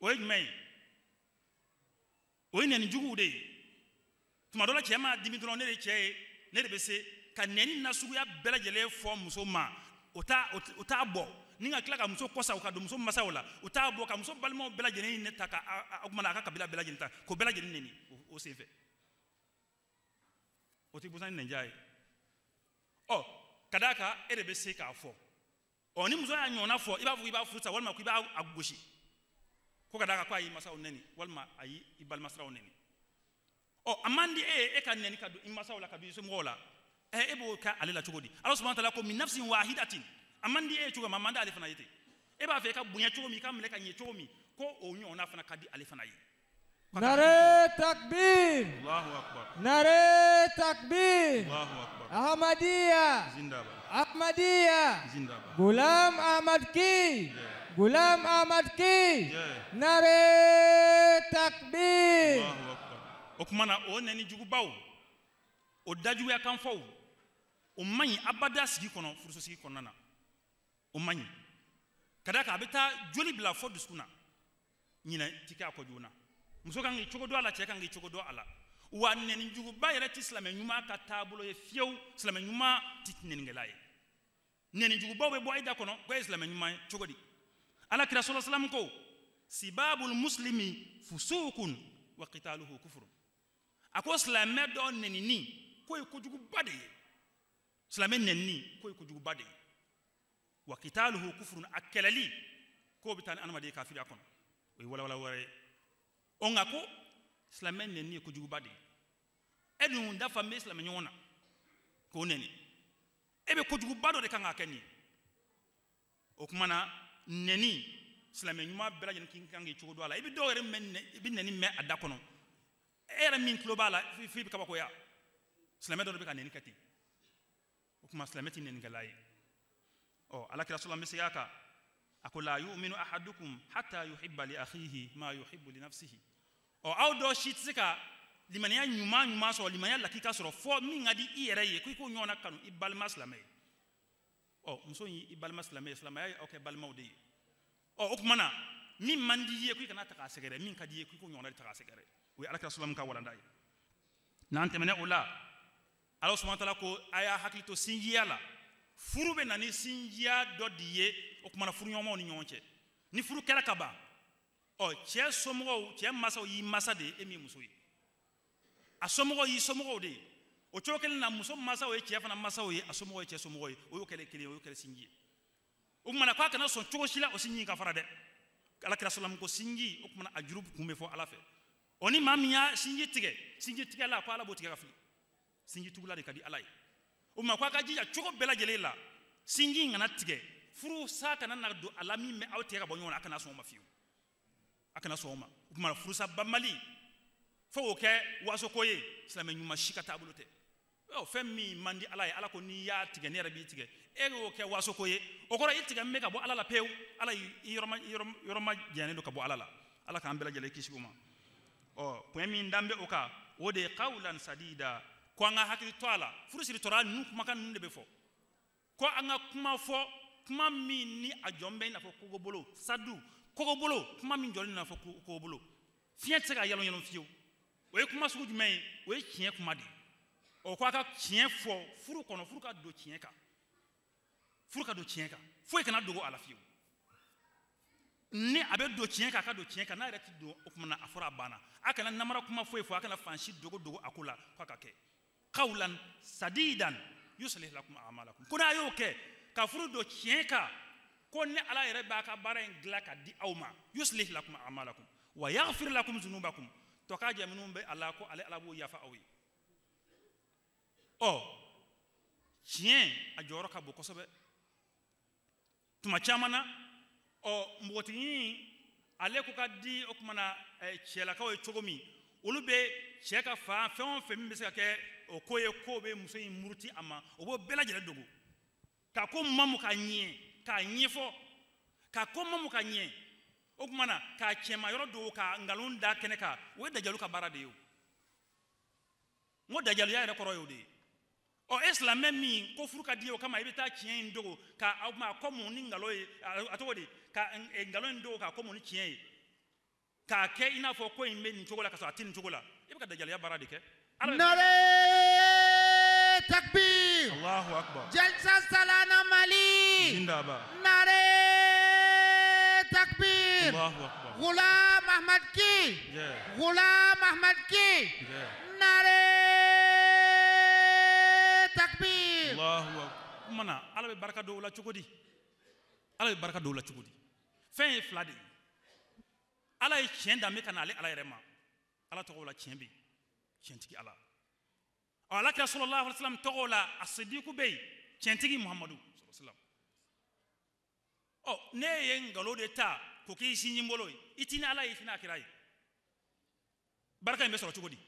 o ye jumɛn ye o ye nɛni juguw de ye tuma dɔ la cɛ m'a dimi dɔrɔn ne de cɛ ye ne de bɛ se ka nɛni nasuguya bɛɛ lajɛlen fɔ muso ma o t'a bɔ ni ka tila ka muso kɔsa ka don muso masaw la o t'a bɔ ka muso balimaw bɛɛ lajɛlen ne ta ka o kumana a ka kabila bɛɛ lajɛlen ta k'o bɛɛ lajɛlen nɛni o sen fɛ o tɛ busan nɛnjan ye ka d'a kan e de bɛ se k'a fɔ ni muso y'a ɲɔgɔnna fɔ i b'a fɔ i b'a furu sa walima k'i b'a gosi ko ka d'a kan ko a y'i masaw nɛni walima a y'i balimasiraw nɛni a man di e ye e ka nɛni ka don i masaw la ka don i somɔgɔw la e b'o kɛ ale la cogo di ala subhanahu wa ta'ala ko min nafsin wahidatin a man di e ye cogo min a man di ale fana ye ten e b'a fɛ i ka bonya cogo min i ka minɛ ka ɲɛ cogo min ko o ɲɔgɔnna fana ka di ale fana ye nare takbir Allahu akbar nare takbir Allahu akbar Ahmadiyya zindabad Ahmadiyya zindabad Gulam Ahmad ki Gulam Ahmad ki nare takbir Allahu akbar o kuma na o nɛni jugubaw o dajuguya kan fɔw o man ɲi abada sigi kɔnɔ furuso sigi kɔnɔna na o man ɲi ka d'a kan a bɛ taa joli bila fɔ dusukun na nyina tika ko juna muso kan ngi cogo do ala che kan ngi cogo do ala wa nen jugu bayre ti islam nyuma ka tabulo ye fiew islam nyuma titnen ngelaye nen jugu bawbe bo ayda kono ko islam nyuma cogo di ala kira sallallahu alaihi wasallam ko sibabul muslimi fusukun wa qitaluhu kufr ako islam do nenini ko ko jugu bade islam nenni ko ko jugu bade wa qitaluhu kufrun akalali ko bitan anama de kafiri akon wala ware on ako islam nenni ko jugu bade edun da fami islam nyona ko neni ebe ko jugu bado de kanga kenni o kumana neni islam nyuma bela jen kin kangi chugo do ala ibi do re men ibi neni me adakono era min globala fi bi kabako ya islam do be kan neni kati o kuma islam tin neni galay o ala kira sallallahu alaihi wasallam akola yu'minu ahadukum hatta yuhibba li akhihi ma yuhibbu li nafsihi o awdo shitsika limania nyuma so limania lakika so fo mi ngadi iyere ye ko nyona kanu ibal maslamay o muso yi ibal maslamay islamay okay bal mawdi o okmana min mandi ye ko kana taka segere min kadi ye ko nyona taka segere wi alaka sallam ka wala ndai nante mena ula Allah subhanahu wa ta'ala ko aya haklito sinjiyala furube nani sinjiya do diye okmana furu nyoma ni nyonche ni furu kala kaba o che somo che masa yi masade emi muso yi asomo yi somo de o chokel na muso masa we che fana masa we asomo we che somo we o yokele kele o yokele sinji o mana kwa kana so chogo shila o sinji ka farade ala kira sallam ko sinji o mana ajrub kumbe fo ala fe oni mamiya sinji tige la ko ala bo tige ka fi sinji tugula de kadi alai o ma kwa ka jija chogo bela jelela sinji ngana tige furu sa kana na do alami me awte ka bonyo akana so ma fiu akana so ma o mana furu sa bamali fo ke waso koye islam nyuma shika tabulote o femmi mandi alay ala ko ni ya tige ne rabi tige e o ke waso koye o ko itiga meka bo alala pew ala yoroma jene do ka bo alala ala ka ambela jale kishibuma o poemi ndambe o ka wode qawlan sadida ko nga hakili toala furusiri tora nu makan nde be fo ko anga kuma fo kuma mi ni ajombe na fo ko bolo sadu ko bolo kuma mi jolina fo ko bolo fiente ga yalon fiyo we kuma sugu jumɛn o ye tiɲɛ kuma de o ko a ka tiɲɛ fɔ furu kɔnɔ furu ka don tiɲɛ kan foyi kana dogo a la fiyewu ni a bɛ don tiɲɛ kan a ka don tiɲɛ kan n'a yɛrɛ ti don o kuma na a fɔra a banna a kana namara kuma foyi fɔ a kana fansi dogo a ko la ko a ka kɛ qawlan sadidan yuslih lakum a'malakum ko n'a y'o kɛ ka furu don tiɲɛ kan ko ni ala yɛrɛ b'a ka baara in dilan ka di aw ma yuslih lakum a'malakum wa yaghfir lakum dhunubakum to ka jaminu be Allah ko ale ala bo yafa awi o chien a joro ka bo kosobe tuma chamana o mboti ale ko kaddi o kuma chela ka o chogomi ulube cheka fa fon femi be se ka o koye ko be muso yin murti ama o bo bela jere dogo ka ko mamu ka nyefo ka ko mamu ka nye o kuma na ka chema yoro do ka ngalon da kene ka we dajalu ka bara de yo mo dajalu ya rekoro yo de o islam mi ko furu ka di o kama ibita chien ndogo ka ma ko mo ni ngalo e atodi ka ngalo ndogo ka ko mo ni chien ka ke ina fo ko imbe ni chogola ka so atin chogola ibe ka dajalu ya bara de ke nare takbir Allahu akbar jalsa salana mali zindaba nare takbir Allahu akbar Ghulam Ahmad ki Ghulam Ahmad ki nare takbir Allahu akbar mana ala be baraka do la chukudi ala be baraka do la chukudi fin flade ala e chien da me kanale ala yerema ala to la chien bi chien tigi ala ala ka sallallahu alaihi wasallam to la as-siddiq bey chien tigi muhammadu sallallahu alaihi wasallam o ne ye ngalo de ta ko ki sinyi mbolo itina ala itina kirai baraka mbe so chukudi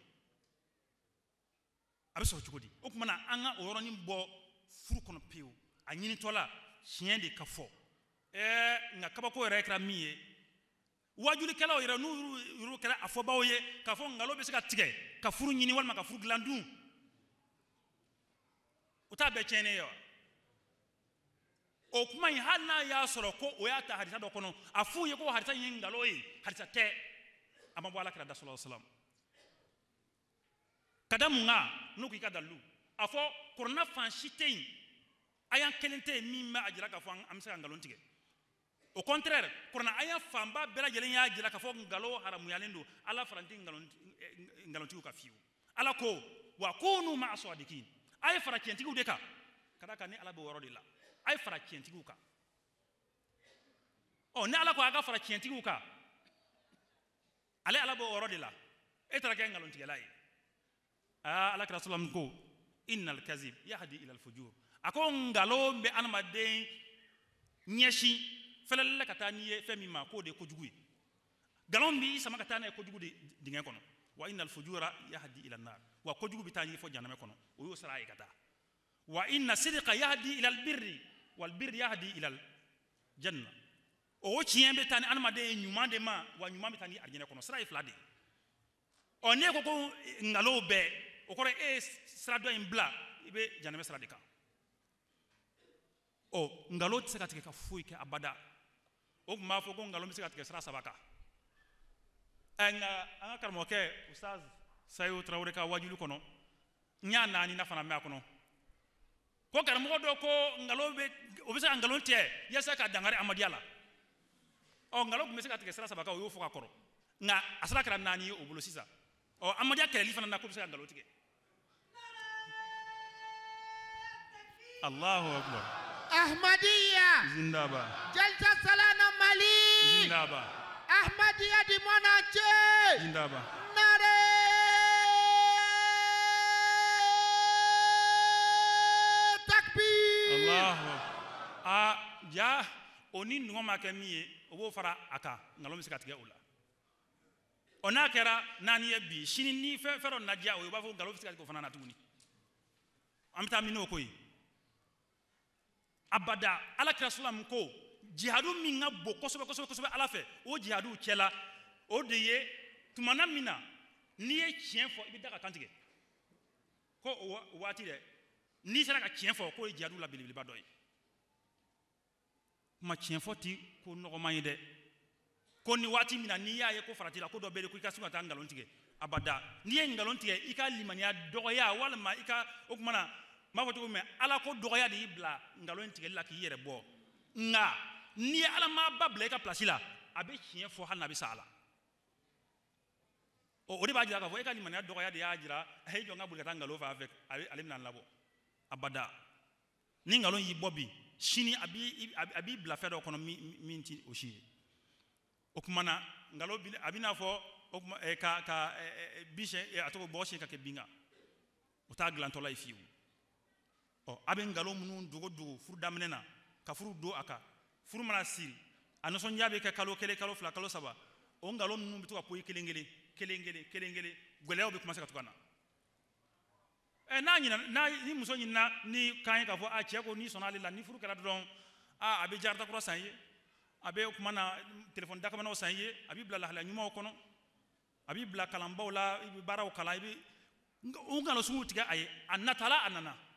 abeso chukudi o kuma na anga oro ni bo furu kono pew anyini tola chien de kafo nga kaba ko rekra miye wajuli kala o yera nu kala afo bawoye kafo ngalo be sika tige ka furu nyini walma ka furu glandu uta be chene yo o kuma in hana ya soro ko o ya ta hadisa do kono afu ye ko hadisa yin ngalo yi hadisa te amabo ala kira da sallallahu alaihi wasallam kadamunga nuku ka dalu afo korna fanshitein ayan kelente mimma ajira ka fo amsa ngalo tige au contraire korna ayan famba bela jelen ya ajira ka fo ngalo haramu yalendo ala faranti ngalo tige ka fiu ala ko wa kunu ma asadikin ay fara kentigu de ka kada ka ni ala bo woro de la ay fara kentigu ka o ne ala ko aga fara kentigu ka ale ala bo woro de la e tara ke ngalo tige lai ala ka rasulullah ko innal kazib yahdi ila al fujur ako ngalo be anamaden nyeshi felele kata niye femi ma ko de kojugu galon bi sama kata na kojugu de dingen kono wa innal fujura yahdi ila an-nar wa kojugu bitani fo janame kono o yo sara kata wa inna sidqa yahdi ila al-birri wal birri yahdi ila al-janna o chiembe tani anamaden nyumande ma wa nyumande tani arjene kono sara iflade o ne ko ngalo be o kore srado in bla ibe janame sra de ka o ngalo tsaka tike ka fuike abada o ma fo ko ngalo mi tsaka tike sra sabaka anga karmo ke ustaz sayo trawre ka wajulu kono nya nani na fana me kono ko karmo do ko ngalo be o be sa ngalo tie yesa ka dangare amadiala o ngalo mi tsaka tike sra sabaka o yo fo ka koro nga asra kra nani o bulo sisa o amadia kele fana na ko tsaka ngalo tike Allahu akbar Ahmadiyya zindaba Jalsa Salana Mali zindaba Ahmadiyya di Monache zindaba Nare Takbir Allahu ja oni ngoma ke miye obo fara aka ngalo mi sikati ola ona kera nani bi shini ni fero na dia o ba fo ngalo sikati ko fana na tuni amta mino koyi abada ala kira sallam ko jihadu minga bo kosobe ala fe o jihadu chela o de ye tumana mina ni e chien fo ibi daga kantige ko wati de ni sara ka chien fo ko jihadu la bilibili badoy ma chien fo ti ko no ko mayide ko ni wati mina ni ya ye ko farati la ko do bele ko ka sunga tangalon tige abada ni e ngalon tige ika limania doya wala ma ika o kumana ma foto me ala ko doya di bla ngalo ntige la ki yere bo nga ni ala ma bable ka place la abe chien fo hana bi sala o de ba jira ka fo e ka ni mania doya di ajira he jo ngabul ka ngalo fa avec alim nan labo abada ni ngalo yi bobi shini abi bla fe do kono minti o shi o kumana ngalo bi abina fo o ka bishe atoko bo shi ka ke binga o ta glanto la ifiu o aben ngalo munun dugo furu damnena ka furu do aka furu mana siri anoson yabe ka kalo kele kalo fla kalo saba o ngalo munun bitu ka poyi kelengele gweleo be commencer ka tukana na nyina na ni muso nyina ni kan ka fo a cheko ni sonale la ni furu kala don abe jarta ko sanye abe kuma na telephone daka mana sanye abi bla la nyuma o kono abi bla kalamba la ibi baraw kala ibi o ngalo sumu tiga ay anatala anana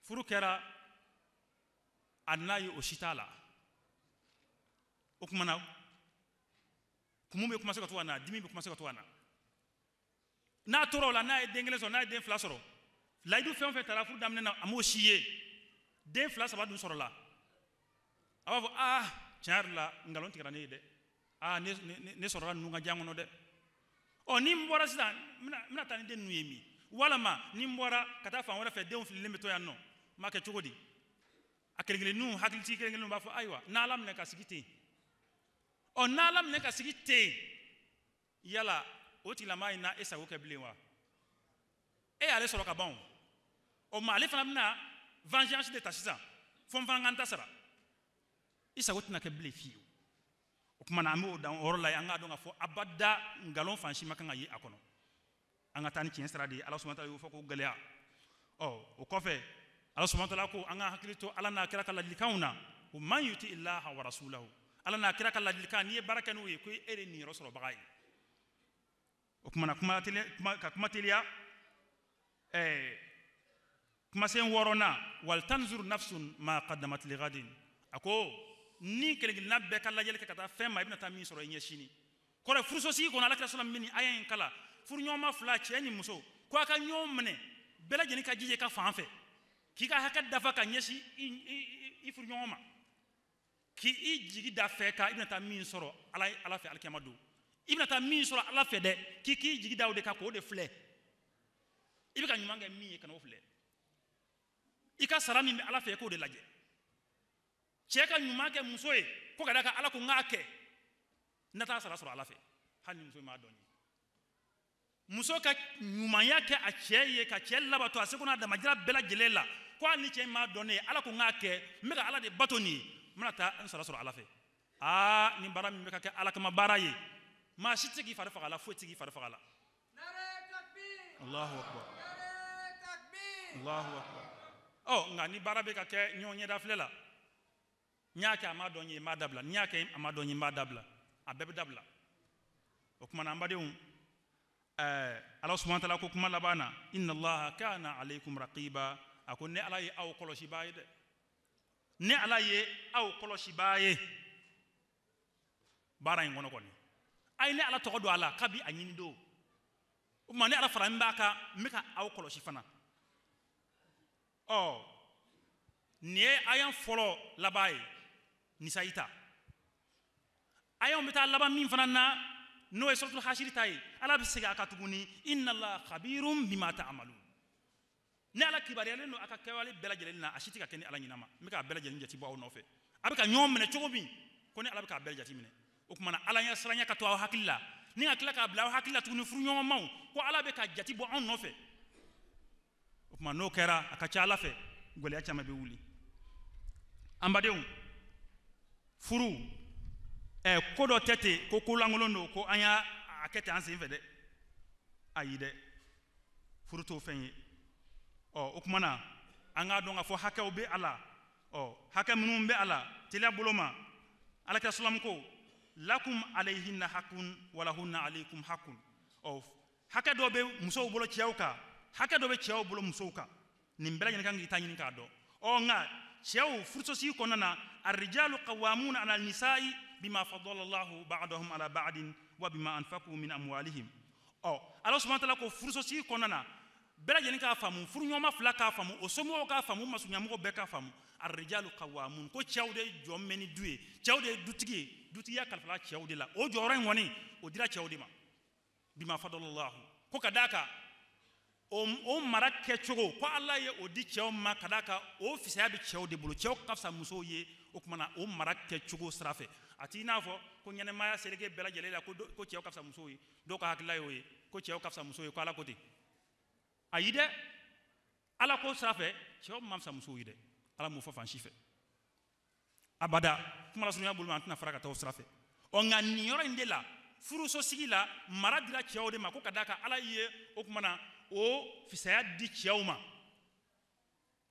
furu kera anayi o shitala o kuma na kumumbe kuma se ka tuana dimi be kuma se ka tuana na toro la na dengele so na den fla soro la idu fe on fait tara furu damne na amo chier den fla sa ba dun soro la aba char la ngalon tikara ne de ne soro nu nga jangono de o ni mbora sida mina tani den nuyemi wala ma ni mbora kata fa wala fe den fli lembe to yanno make chogodi akelgele nu hakilti kelgele nu ba fo aywa na alam ne ka sigite o na alam ne ka sigite yala oti la mai na esa wo keblewa e ale soro ka bon o ma ale fana na vengeance de tachisa fom fana nganta sara isa woti na keble fiu o kuma na amo dan orla yanga donga fo abada ngalon fanshi makanga yi akono anga tani cien sara di ala subhanahu wa ta'ala fo ko galea o kofe ala subhanahu wa ta'ala ko anga hakilito ala na kira kala likauna o man yuti illaha wa rasulahu ala na kira kala likani barakanu yi ko ere ni rasulu bagai o kuma na kuma telia kuma sen worona wal tanzur nafsun ma qaddamat li ghadin ako ni kelgil nabbe kala jel ka ta fema ibna ta mi soro nyeshini ko la furso si ko na la rasul mini ayen kala fur nyoma fla cheni muso ko aka nyomne bela jeni ka jije ka fanfe ki ka haka dafa ka nyeshi i fur nyoma ki i jigi da fe ka ibna ta mi soro ala fe alkiyamadu ibna ta mi soro ala fe de ki jigi dawde ka ko de fle ibika nyumanga mi ka no fle ika sarami mi ala fe ko de laje cheka nyumake musoe ko kadaka ala ko ngake nata sara sura ala fe hani musoe ma doni muso ka nyumanya ke a cheye ka chella bato asekuna da majira bela jelela ko ani che ma doni ala ko ngake mega ala de batoni manata sara sura ala fe ni barami meka ke ala kama baraye ma shitigi farfa ala fuetigi farfa ala Nare takbir Allahu akbar Nare takbir Allahu akbar ngani barabe ka ke nyonye da flela nyaka amadonye madabla nyaka amadonye madabla abebe dabla okuma nambade Allah subhanahu wa ta'ala ko kuma labana inna Allah kana alaykum raqiba akonne alaye aw koloshi baye de ne alaye aw koloshi baye bara ngono koni ay ne ala to do ala kabi anyini do umma ne ala faramba ka meka aw koloshi fana nie ayan folo labaye nisaita ayan meta laba min fanana no e suratul hashir tay ala bisiga akatuguni inna Allah khabirum bima ta'malun ne ala kibariyale no aka kewale bela jelena ashiti ka keni ala nyinama meka bela jelin jati bo no fe abika nyom mene chogobi ko ne ala bika bela jati mine okumana ala nya salanya ka to hakilla ni akila ka bla hakilla tuguni furu nyom maw ko ala bika jati bo on no fe okumana no kera aka cha ala fe gole acha mabe wuli ambadeun furu kodo tete ko kulangolondo ko anya akete anse fede ayide furu to fenye okumana anga donga fo hakaw be ala hakam num be ala tila buloma ala ka salam ko lakum alayhinna hakun wala hunna alaykum hakun haka do be muso bolo ciyawka haka do be ciyaw bolo musoka nimbela nyanga ngi tanyi ka do nga ciyaw furso si konana ar-rijalu qawwamuna 'ala an-nisa'i bima faddala Allahu ba'dahum 'ala ba'din wa bima anfaqu min amwalihim Allah subhanahu wa ta'ala ko furso si konana bela jeni ka famu furu nyoma fla ka famu osomo ka famu masunya mo be ka famu ar-rijalu qawwamun ko ciawde jommeni duwe ciawde dutigi ya kalfala ciawde la o joren woni o dira ciawde ma bima faddala Allahu ko kadaka o marake chogo ko Allah ye o di ciaw ma kadaka o fisa bi ciawde bulu ciaw kafsa muso ye o kuma o marake chogo strafe ati nafo ko nyane maya selege bela jelela ko ciaw kafsa muso ye do ko hakla yo ye ko ciaw kafsa muso ye ko ala kote ayide ala ko strafe ciaw mam sa muso ye de ala mo fofan chife abada kuma la sunya bulu man tna faraka taw strafe o ngani yoro ndela furu so sigila maradira ciaw de ma ko kadaka ala ye o kuma o fisaya di ciawma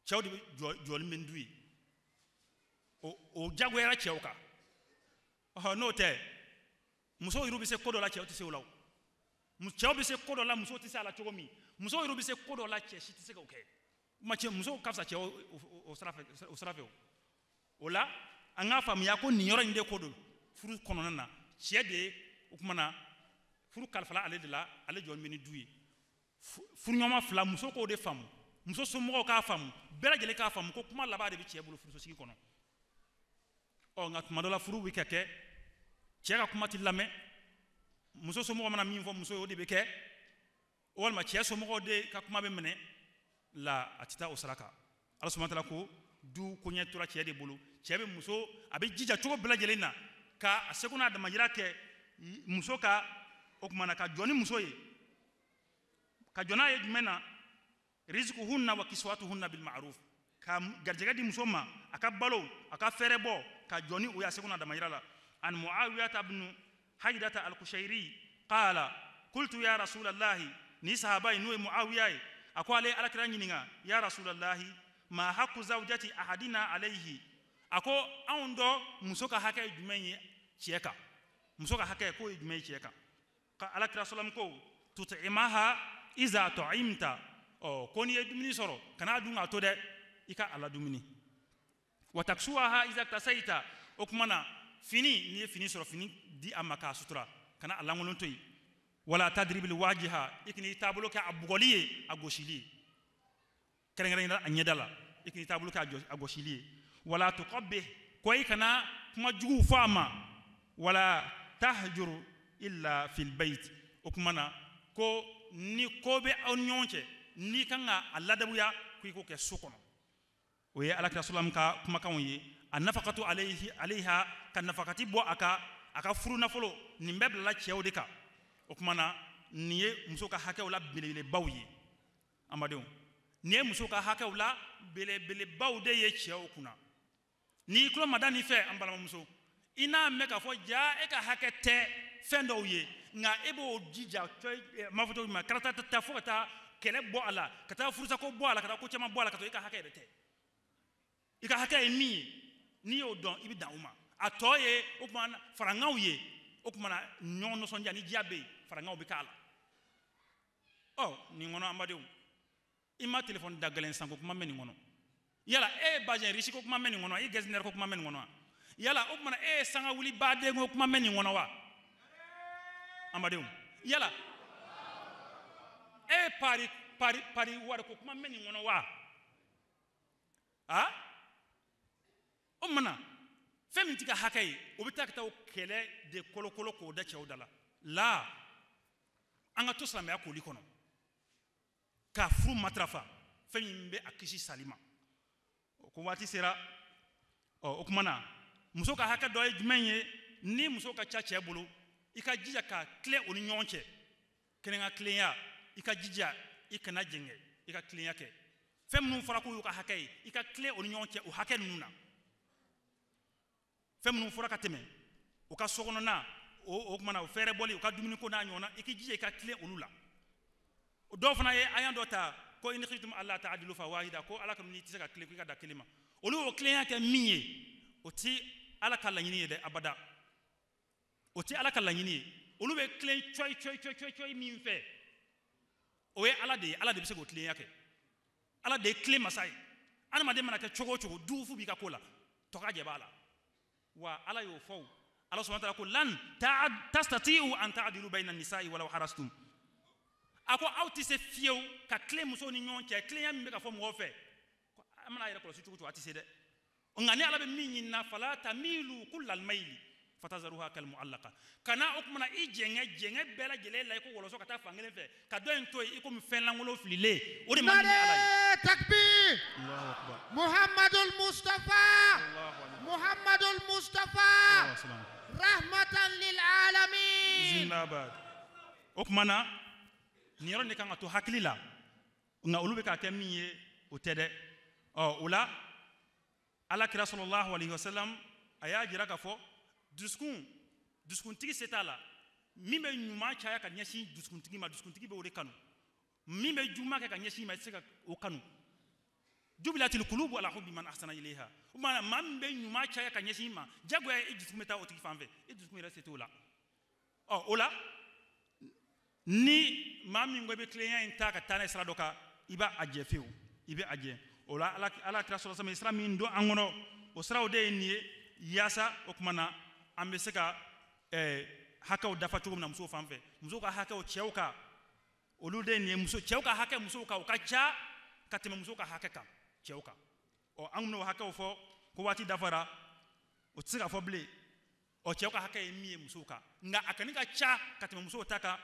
ciawdi jol mendui o jagwera ciawka no te muso irubi se kodo la ciawti se ulaw mu ciawbi se kodo la muso ti sala chogomi muso irubi se kodo la ci ti se ko ke ma ci muso kafsa ciaw o strafe ola anga fam ya ko ni yoro inde kodo furu kononana ciede o kuma furu kalfala ale de la ale jol meni duyi funyoma fla muso ko de famu muso somo ka famu bela jele ka famu ko kuma laba de bi ciebulu furu so sigi kono ngat madola furu wi keke ciega kuma ti lame muso somo mana mi fo muso o de be ke wal ma cie somo de ka kuma be mene la atita osraka Allah subhanahu wa ta'ala ko du ko nyetura cie de bulu ciebe muso abe jija to bela jele na ka asekuna da majira ke muso ka o kuma na ka joni muso ye ka jona ye jumena rizquhunna wa kiswatuhunna bil ma'ruf ka garjega di musoma aka balo aka ferebo ka joni o ya sekuna da mayra la an muawiyah ibn haydata al-kushairi qala qultu ya rasulullah ni sahabai nu muawiyah akwale alakira nyininga ya rasulullah ma haqqu zawjati ahadina alayhi ako awndo musoka hake jumenye cieka musoka hake ko jumenye cieka ka alakira sallam ko tut'imaha iza tu'imta ko ni ye dumuni sɔrɔ kana dun a to dɛ I ka ala dumuni wa taksuha iza tasaita o kuma na fini ni ye fini sɔrɔ fini di a ma k'a sutura kana a lankolon to yen wala tadribil wajiha ikini taabolo kɛ a bugɔli ye a gosili ye kɛrɛnkɛrɛnnenya a ɲɛda la ikini taabolo kɛ a gosili ye wala tuqabbih ko I kana kuma jugu fɔ a ma wala tahjur illa fil bayt o kuma na ko ni ko bɛ aw ni ɲɔgɔn cɛ ni kan ka a ladabuya ko I ko kɛ so kɔnɔ o ye alakira sallam ka kumakanw ye a nafaqatu alayha ka nafaqati bɔ a ka furu nafolo nin bɛɛ bilala cɛw de kan o kuma na nin ye muso ka hakɛw la belebelebaw ye amadenw nin ye muso ka hakɛw la belebelebaw de ye cɛw kunna ni kulo ma da ni fɛ an balimamuso I n'a mɛn k'a fɔ ja e ka hakɛ tɛ fɛn dɔw ye nka e b'o jija m'a fɔ cogo min karata ta fo ka taa kɛlɛ bɔ a la ka taa furusako bɔ a la ka taa ko caman bɔ a la ka to I ka hakɛ yɛrɛ tɛ I ka hakɛ ye min ye n'i y'o dɔn I bɛ dan o ma a tɔ ye o kuma farangaw ye o kuma na ɲɔgɔn nisɔndiya ni diya bɛ yen farangaw bɛ k'a la nin kɔnɔ amadenw I ma téléphone da gɛlɛn san ko kuma mɛ nin kɔnɔ yala e ye bazɛn riche ko kuma mɛ nin kɔnɔ I gɛzinɛri ko kuma mɛ nin kɔnɔ yala o kuma na e ye sanga wuli baden ko kuma mɛ nin kɔnɔ wa amadenw yala e ye pari wari ko kuma mɛ nin kɔnɔ wa o mana fɛn min tɛ ka hakɛ ye o bɛ taa ka taa o kɛlɛ de kolokolo k'o da cɛw da la an ka to silamɛya koli kɔnɔ ka furu matarafa fɛn min bɛ a kisi sali ma ko waati sera o kuma na muso ka hakɛ dɔ ye jumɛn ye ni muso ka ca cɛ bolo I ka jija ka tile o ni ɲɔgɔn cɛ kɛnɛka tilenya I ka jija I kana jɛngɛ I ka tilenya kɛ fɛn minnu fɔra k'u y'u ka hakɛ ye I ka tile o ni ɲɔgɔn cɛ o hakɛ ninnu na fɛn minnu fɔra ka tɛmɛ o ka sokɔnɔna o kuma na o fɛrɛ bɔli o ka dumuni ko n'a ɲɔgɔnna I k'i jija I ka tile olu la o dɔw fana ye ayan dɔ ta ko in khiftum alla ta'dilu fa wahida ko ala kam ni tɛ se ka tile ko I ka da kelen ma olu o tilenya kɛ min ye o ti ala ka laɲini ye dɛ abada o ti ala ka laɲini ye olu bɛ tilen coy min fɛ o ye ala de ye ala de bɛ se k'o tilenya kɛ ala de ye tilen masa ye adamaden mana kɛ cogo o cogo duufu b'i ka ko la tɔka jɛ b'a la wa ala y'o fɔ ala subhanahu wa ta'ala ko lan tastati'u an ta'dilu bayna an-nisa'i walau harastum a ko aw tɛ se fiyewu ka tilen muso ni ɲɔgɔn cɛ tilenya min bɛ ka fɔ mɔgɔw fɛ an mana yɛrɛ kɔlɔsi cogo o cogo a tɛ se dɛ nka ni ala bɛ min ɲinina fala tamilu kullal mayli fatazaruha kal mu'allaqa kana o kuma I jɛngɛ bɛɛ lajɛlen la I ko wɔlɔsɔ ka taa fan kelen fɛ ka dɔ in to yen I ko fɛn lankolon fililen o de ma di ala ye takbir Allahu akbar Muhammadul Mustafa rahmatan lil alamin zindabad o kuma na ni yɔrɔ de kan ka to hakili la nka olu bɛ ka kɛ min ye o tɛ dɛ o la alakira sallallahu alaihi wasallam a y'a jira k'a fɔ dusukuntigi se t'a la min bɛ ɲuman caya ka ɲɛsin dusukuntigi ma dusukuntigi bɛ o de kanu min bɛ juguman kɛ ka ɲɛsin ma I tɛ se ka o kanu jubilatil qulubu ala hubbi man ahsana ilayha o maana maa min bɛ ɲuman caya ka ɲɛsin ma jagoya I dusukun bɛ taa o tigi fan fɛ I dusukun yɛrɛ se t'o la o la ni maa min ko I bɛ tilenya in ta ka taa n'a ye sira dɔ kan I b'a jɛ fewu I bɛ a jɛ o la ala kira sallallahu alaihi wasallam sira min don an kɔnɔ o siraw de ye nin ye yaasa o kuma na an bɛ se ka hakɛw dafa cogo min na musow fan fɛ musow ka hakɛw cɛw kan olu de ye nin ye cɛw ka hakɛ musow kan o ka ca ka tɛmɛ musow ka hakɛ kan cɛw kan an bɛna o hakɛw fɔ ko waati dafara o tɛ se ka fɔ bilen cɛw ka hakɛ ye min ye musow kan nka a kɔni ka ca ka tɛmɛ musow ta kan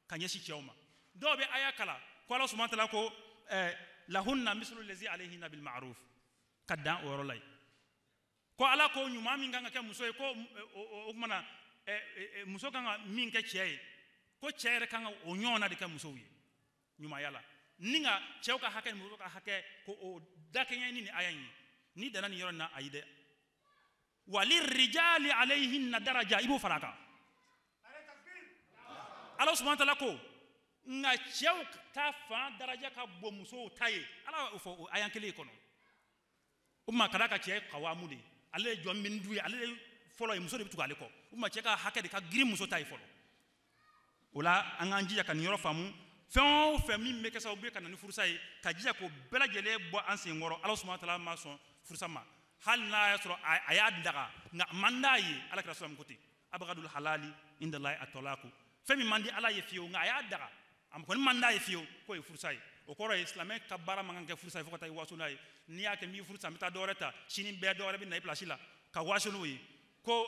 ka ɲɛsin cɛw ma dɔw bɛ aya kala ko ala subhanahu wa ta'ala ko lahunna mislu allazi alayhinna bil ma'ruf ka dan o yɔrɔ la yen ko ala ko ɲuman min kan ka kɛ muso ye ko o kuma na muso kan ka min kɛ cɛ ye ko cɛ yɛrɛ kan ka o ɲɔgɔn na de kɛ musow ye ɲumanya la ni nka cɛw ka hakɛ ni muso ka hakɛ ko o dakɛɲɛ ni aya in ye ni dana nin yɔrɔ in na ayi dɛ walirijali alayhinna daraja I b'o fara a kan ala subhanahu wa ta'ala ko nka cɛw ta fan daraja ka bon musow ta ye ala y'o fɔ o aya kelen kɔnɔ o ma kada ka cɛ kawamu de ale ye jɔn min du ye ale fɔlɔ ye muso de bɛ tugu ale kɔ o ma cɛ ka hakɛ de ka girin muso ta ye fɔlɔ o la an k'an jija ka nin yɔrɔ faamu fɛn o fɛn min bɛ kɛ sababu ye ka na ni furusa ye ka jija k'o bɛɛ lajɛlen bɔ an sen kɔrɔ Ala subhanahu wa ta'ala ma sɔn furusa ma hali n'a y'a sɔrɔ a y'a daga nka man d'a ye Ala kira sɔrɔ ko ten abgadul halali indallahi at-talaqu fɛn min man di Ala ye fiyewu nka a y'a daga a kɔni man d'a ye fiyewu k'o ye furusa ye o kɔrɔ ye silamɛ ka baara man kan kɛ furusa ye fo ka taa i waso n'a ye n'i y'a kɛ n b'i furusa n bɛ taa dɔwɛrɛ ta sini bɛɛ dɔwɛrɛ bɛ na i place la ka waso n'o ye ko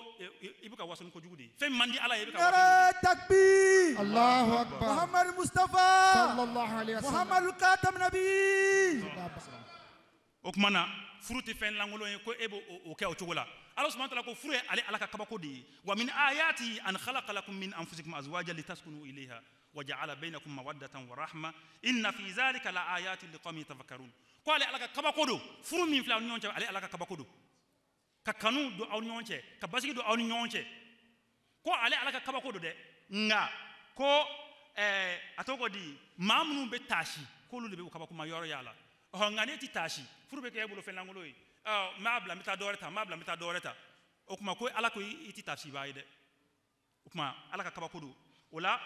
i bɛ ka waso ni kojugu de ye fɛn min man di Ala ye i bɛ ka waso n'o de takbir Allahu akbar Muhammad Mustafa sallallahu alaihi wasallam Muhammad Khatam Nabi o kuma na furu tɛ fɛn lankolon ye ko e b'o kɛ o cogo la Ala subhanahu wa ta'ala ko furu ye ale Ala ka kabako de ye wa min ayati an khalaqa lakum min anfusikum azwajan litaskunu ilayha wa ja'ala bainakum mawaddatan wa rahma inna fi dhalika la ayatin liqaumin yatafakkarun ko ale Ala ka kabako do furu min filɛ aw ni ɲɔgɔn cɛ ale Ala ka kabako do ka kanu do aw ni ɲɔgɔn cɛ ka basigi do aw ni ɲɔgɔn cɛ ko ale Ala ka kabako do dɛ nka ko a tɔgɔ di maa minnu bɛ taasi k'olu de bɛ kabako ma yɔrɔ y'a la nka ne tɛ taasi furu bɛ kɛ e bolo fɛn lankolon ye n b'a bila n bɛ taa dɔwɛrɛ ta n b'a bila n bɛ taa dɔwɛrɛ ta o kuma ko Ala ko i tɛ taasi baa ye dɛ o kuma Ala ka kabako do o la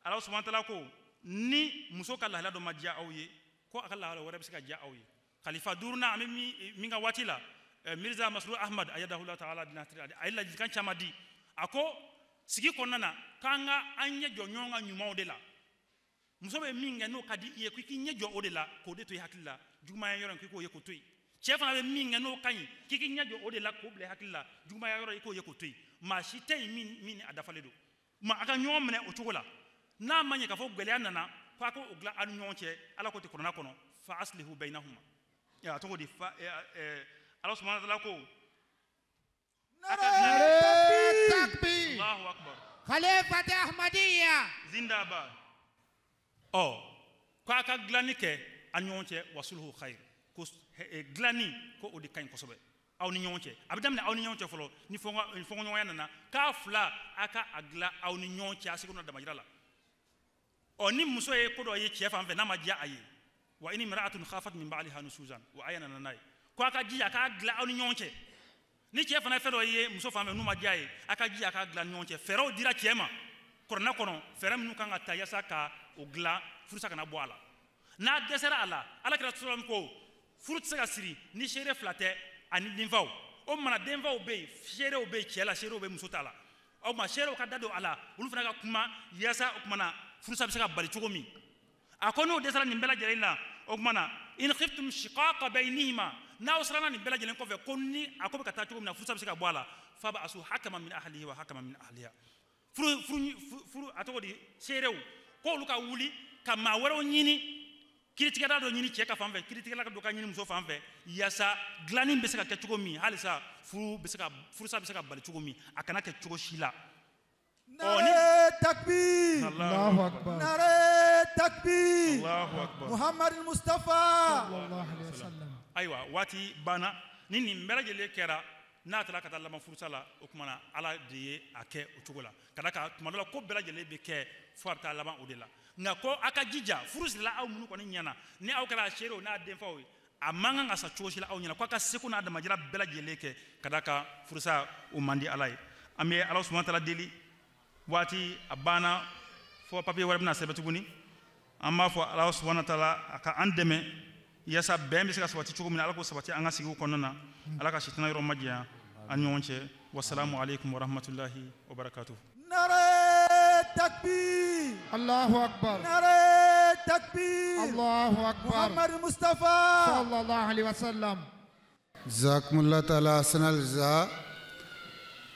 Ala subhanahu wa ta'ala ko ni muso ka lahala dɔ ma diya aw ye ko a ka lahala wɛrɛ bɛ se ka diya aw ye khalifa duurunan an bɛ min ka waati la Mirza Masrour Ahmad ayadahullah ta'ala a ye ladilikan caman di a ko sigi kɔnɔna na k'an ka an ɲɛ jɔ ɲɔgɔn ka ɲumanw de la muso bɛ min kɛ n'o ka di i ye ko i k'i ɲɛ jɔ o de la k'o de to i hakili la jugumaya yɔrɔ in k'i k'o ye k'o to yen cɛ fana bɛ min kɛ n'o ka ɲi k'i k'i ɲɛ jɔ o de la k'o bila i hakili la jugumaya yɔrɔ i k'o ye k'o to yen maa si tɛ yen min a dafalen don maa a ka ɲɔgɔn minɛ o cogo la n'a ma ɲɛ k'a fɔ gɛlɛya nana k'a ko o dilan aw ni ɲɔgɔn cɛ Ala ko ten kuranɛ kɔnɔ fa aslihu bainahuma a tɔgɔ di Ala subhanahu wa ta'ala ko takbir Allahu akbar Khalifat Ahmadiyya zindabad ko a ka dilanni kɛ a ni ɲɔgɔn cɛ wasulhu khair ko dilanni ko o de ka ɲi kosɛbɛ aw ni ɲɔgɔn cɛ a bɛ daminɛ aw ni ɲɔgɔn cɛ fɔlɔ ni fɔɲɔgɔnya nana k'a fila a ka a dilan aw ni ɲɔgɔn cɛ a segu na damajira la ni muso ye ko dɔ ye cɛ fan fɛ n'a ma diya a ye wa in imra'atun khafat min ba'liha nusuzan wa ayana n'a ye ko a ka jija a k'a dilan aw ni ɲɔgɔn cɛ ni cɛ fana ye fɛn dɔ ye muso fan fɛ n'u ma diya ye a ka jija a k'a dilan ni ɲɔgɔn cɛ fɛɛrɛw dira cɛ ma kuranɛ kɔnɔ fɛɛrɛ minnu kan ka ta yasa ka o dilan furusa kana bɔ a la n'a dɛsɛra a la Ala kira sallallahu ko furu tɛ se ka siri ni seere fila tɛ ani denfaw o mana denfaw bɛ yen seerew bɛ yen cɛ la seerew bɛ muso ta la o ma seerew ka da don a la olu fana ka kuma yasa o kumana furusa bɛ se ka bali cogo min a ko n'o dɛsɛra nin bɛɛ lajɛlen na o kumana in khiftum shiqaqa baynihima n'aw siranna nin bɛɛ lajɛlen kɔfɛ ko ni a ko bɛ ka taa cogo min na furusa bɛ se ka bɔ a la fab'asu hakaman min ahlihi wa hakaman min ahliha furu a tɔgɔ di seerew ko olu ka wuli ka maa wɛrɛw ɲini kiritigɛla dɔ ɲini cɛ ka fan fɛ kiritigɛla dɔ ka ɲini muso fan fɛ yasa dilanni bɛ se ka kɛ cogo min halisa furusa bɛ se ka bali cogo min a kana kɛ cogo si la Nare takbir Allahu akbar Nare takbir Allahu akbar Muhammad Mustafa sallallahu alaihi wasallam ayiwa waati banna ni nin bɛɛ lajɛlen kɛra n'a taara ka taa laban furusa la o kumana Ala de ye a kɛ o cogo la ka da ka tuma dɔ la ko bɛɛ lajɛlen bɛ kɛ fo a bɛ taa laban o de la nka ko a ka jija furu sirila aw minnu kɔni ɲɛna ni aw kɛra seerew n'a denfaw ye a man kan ka sa cogo si la aw ɲɛna ko a ka seko n'a damajira bɛɛ lajɛlen kɛ ka da ka furusa o man di Ala ye an bɛ Ala subhanahu wa ta'ala deli waati a banna fo papiye wɛrɛ bɛna sɛbɛn tuguni an b'a fɔ Ala subhanahu wa ta'ala a ka an dɛmɛ yasa bɛn bɛ se ka sabati cogo min na Ala k'o sabati an ka sigiw kɔnɔna na Ala ka sitana yɔrɔ ma janya an ni ɲɔgɔn cɛ wassalamu alaikum wa rahmatullahi wa barakatuh Nare takbir Allahu akbar Nare takbir Allahu akbar Muhammad Mustafa sallallahu alaihi wasallam jazakumullah ta'ala ahsanal jazaa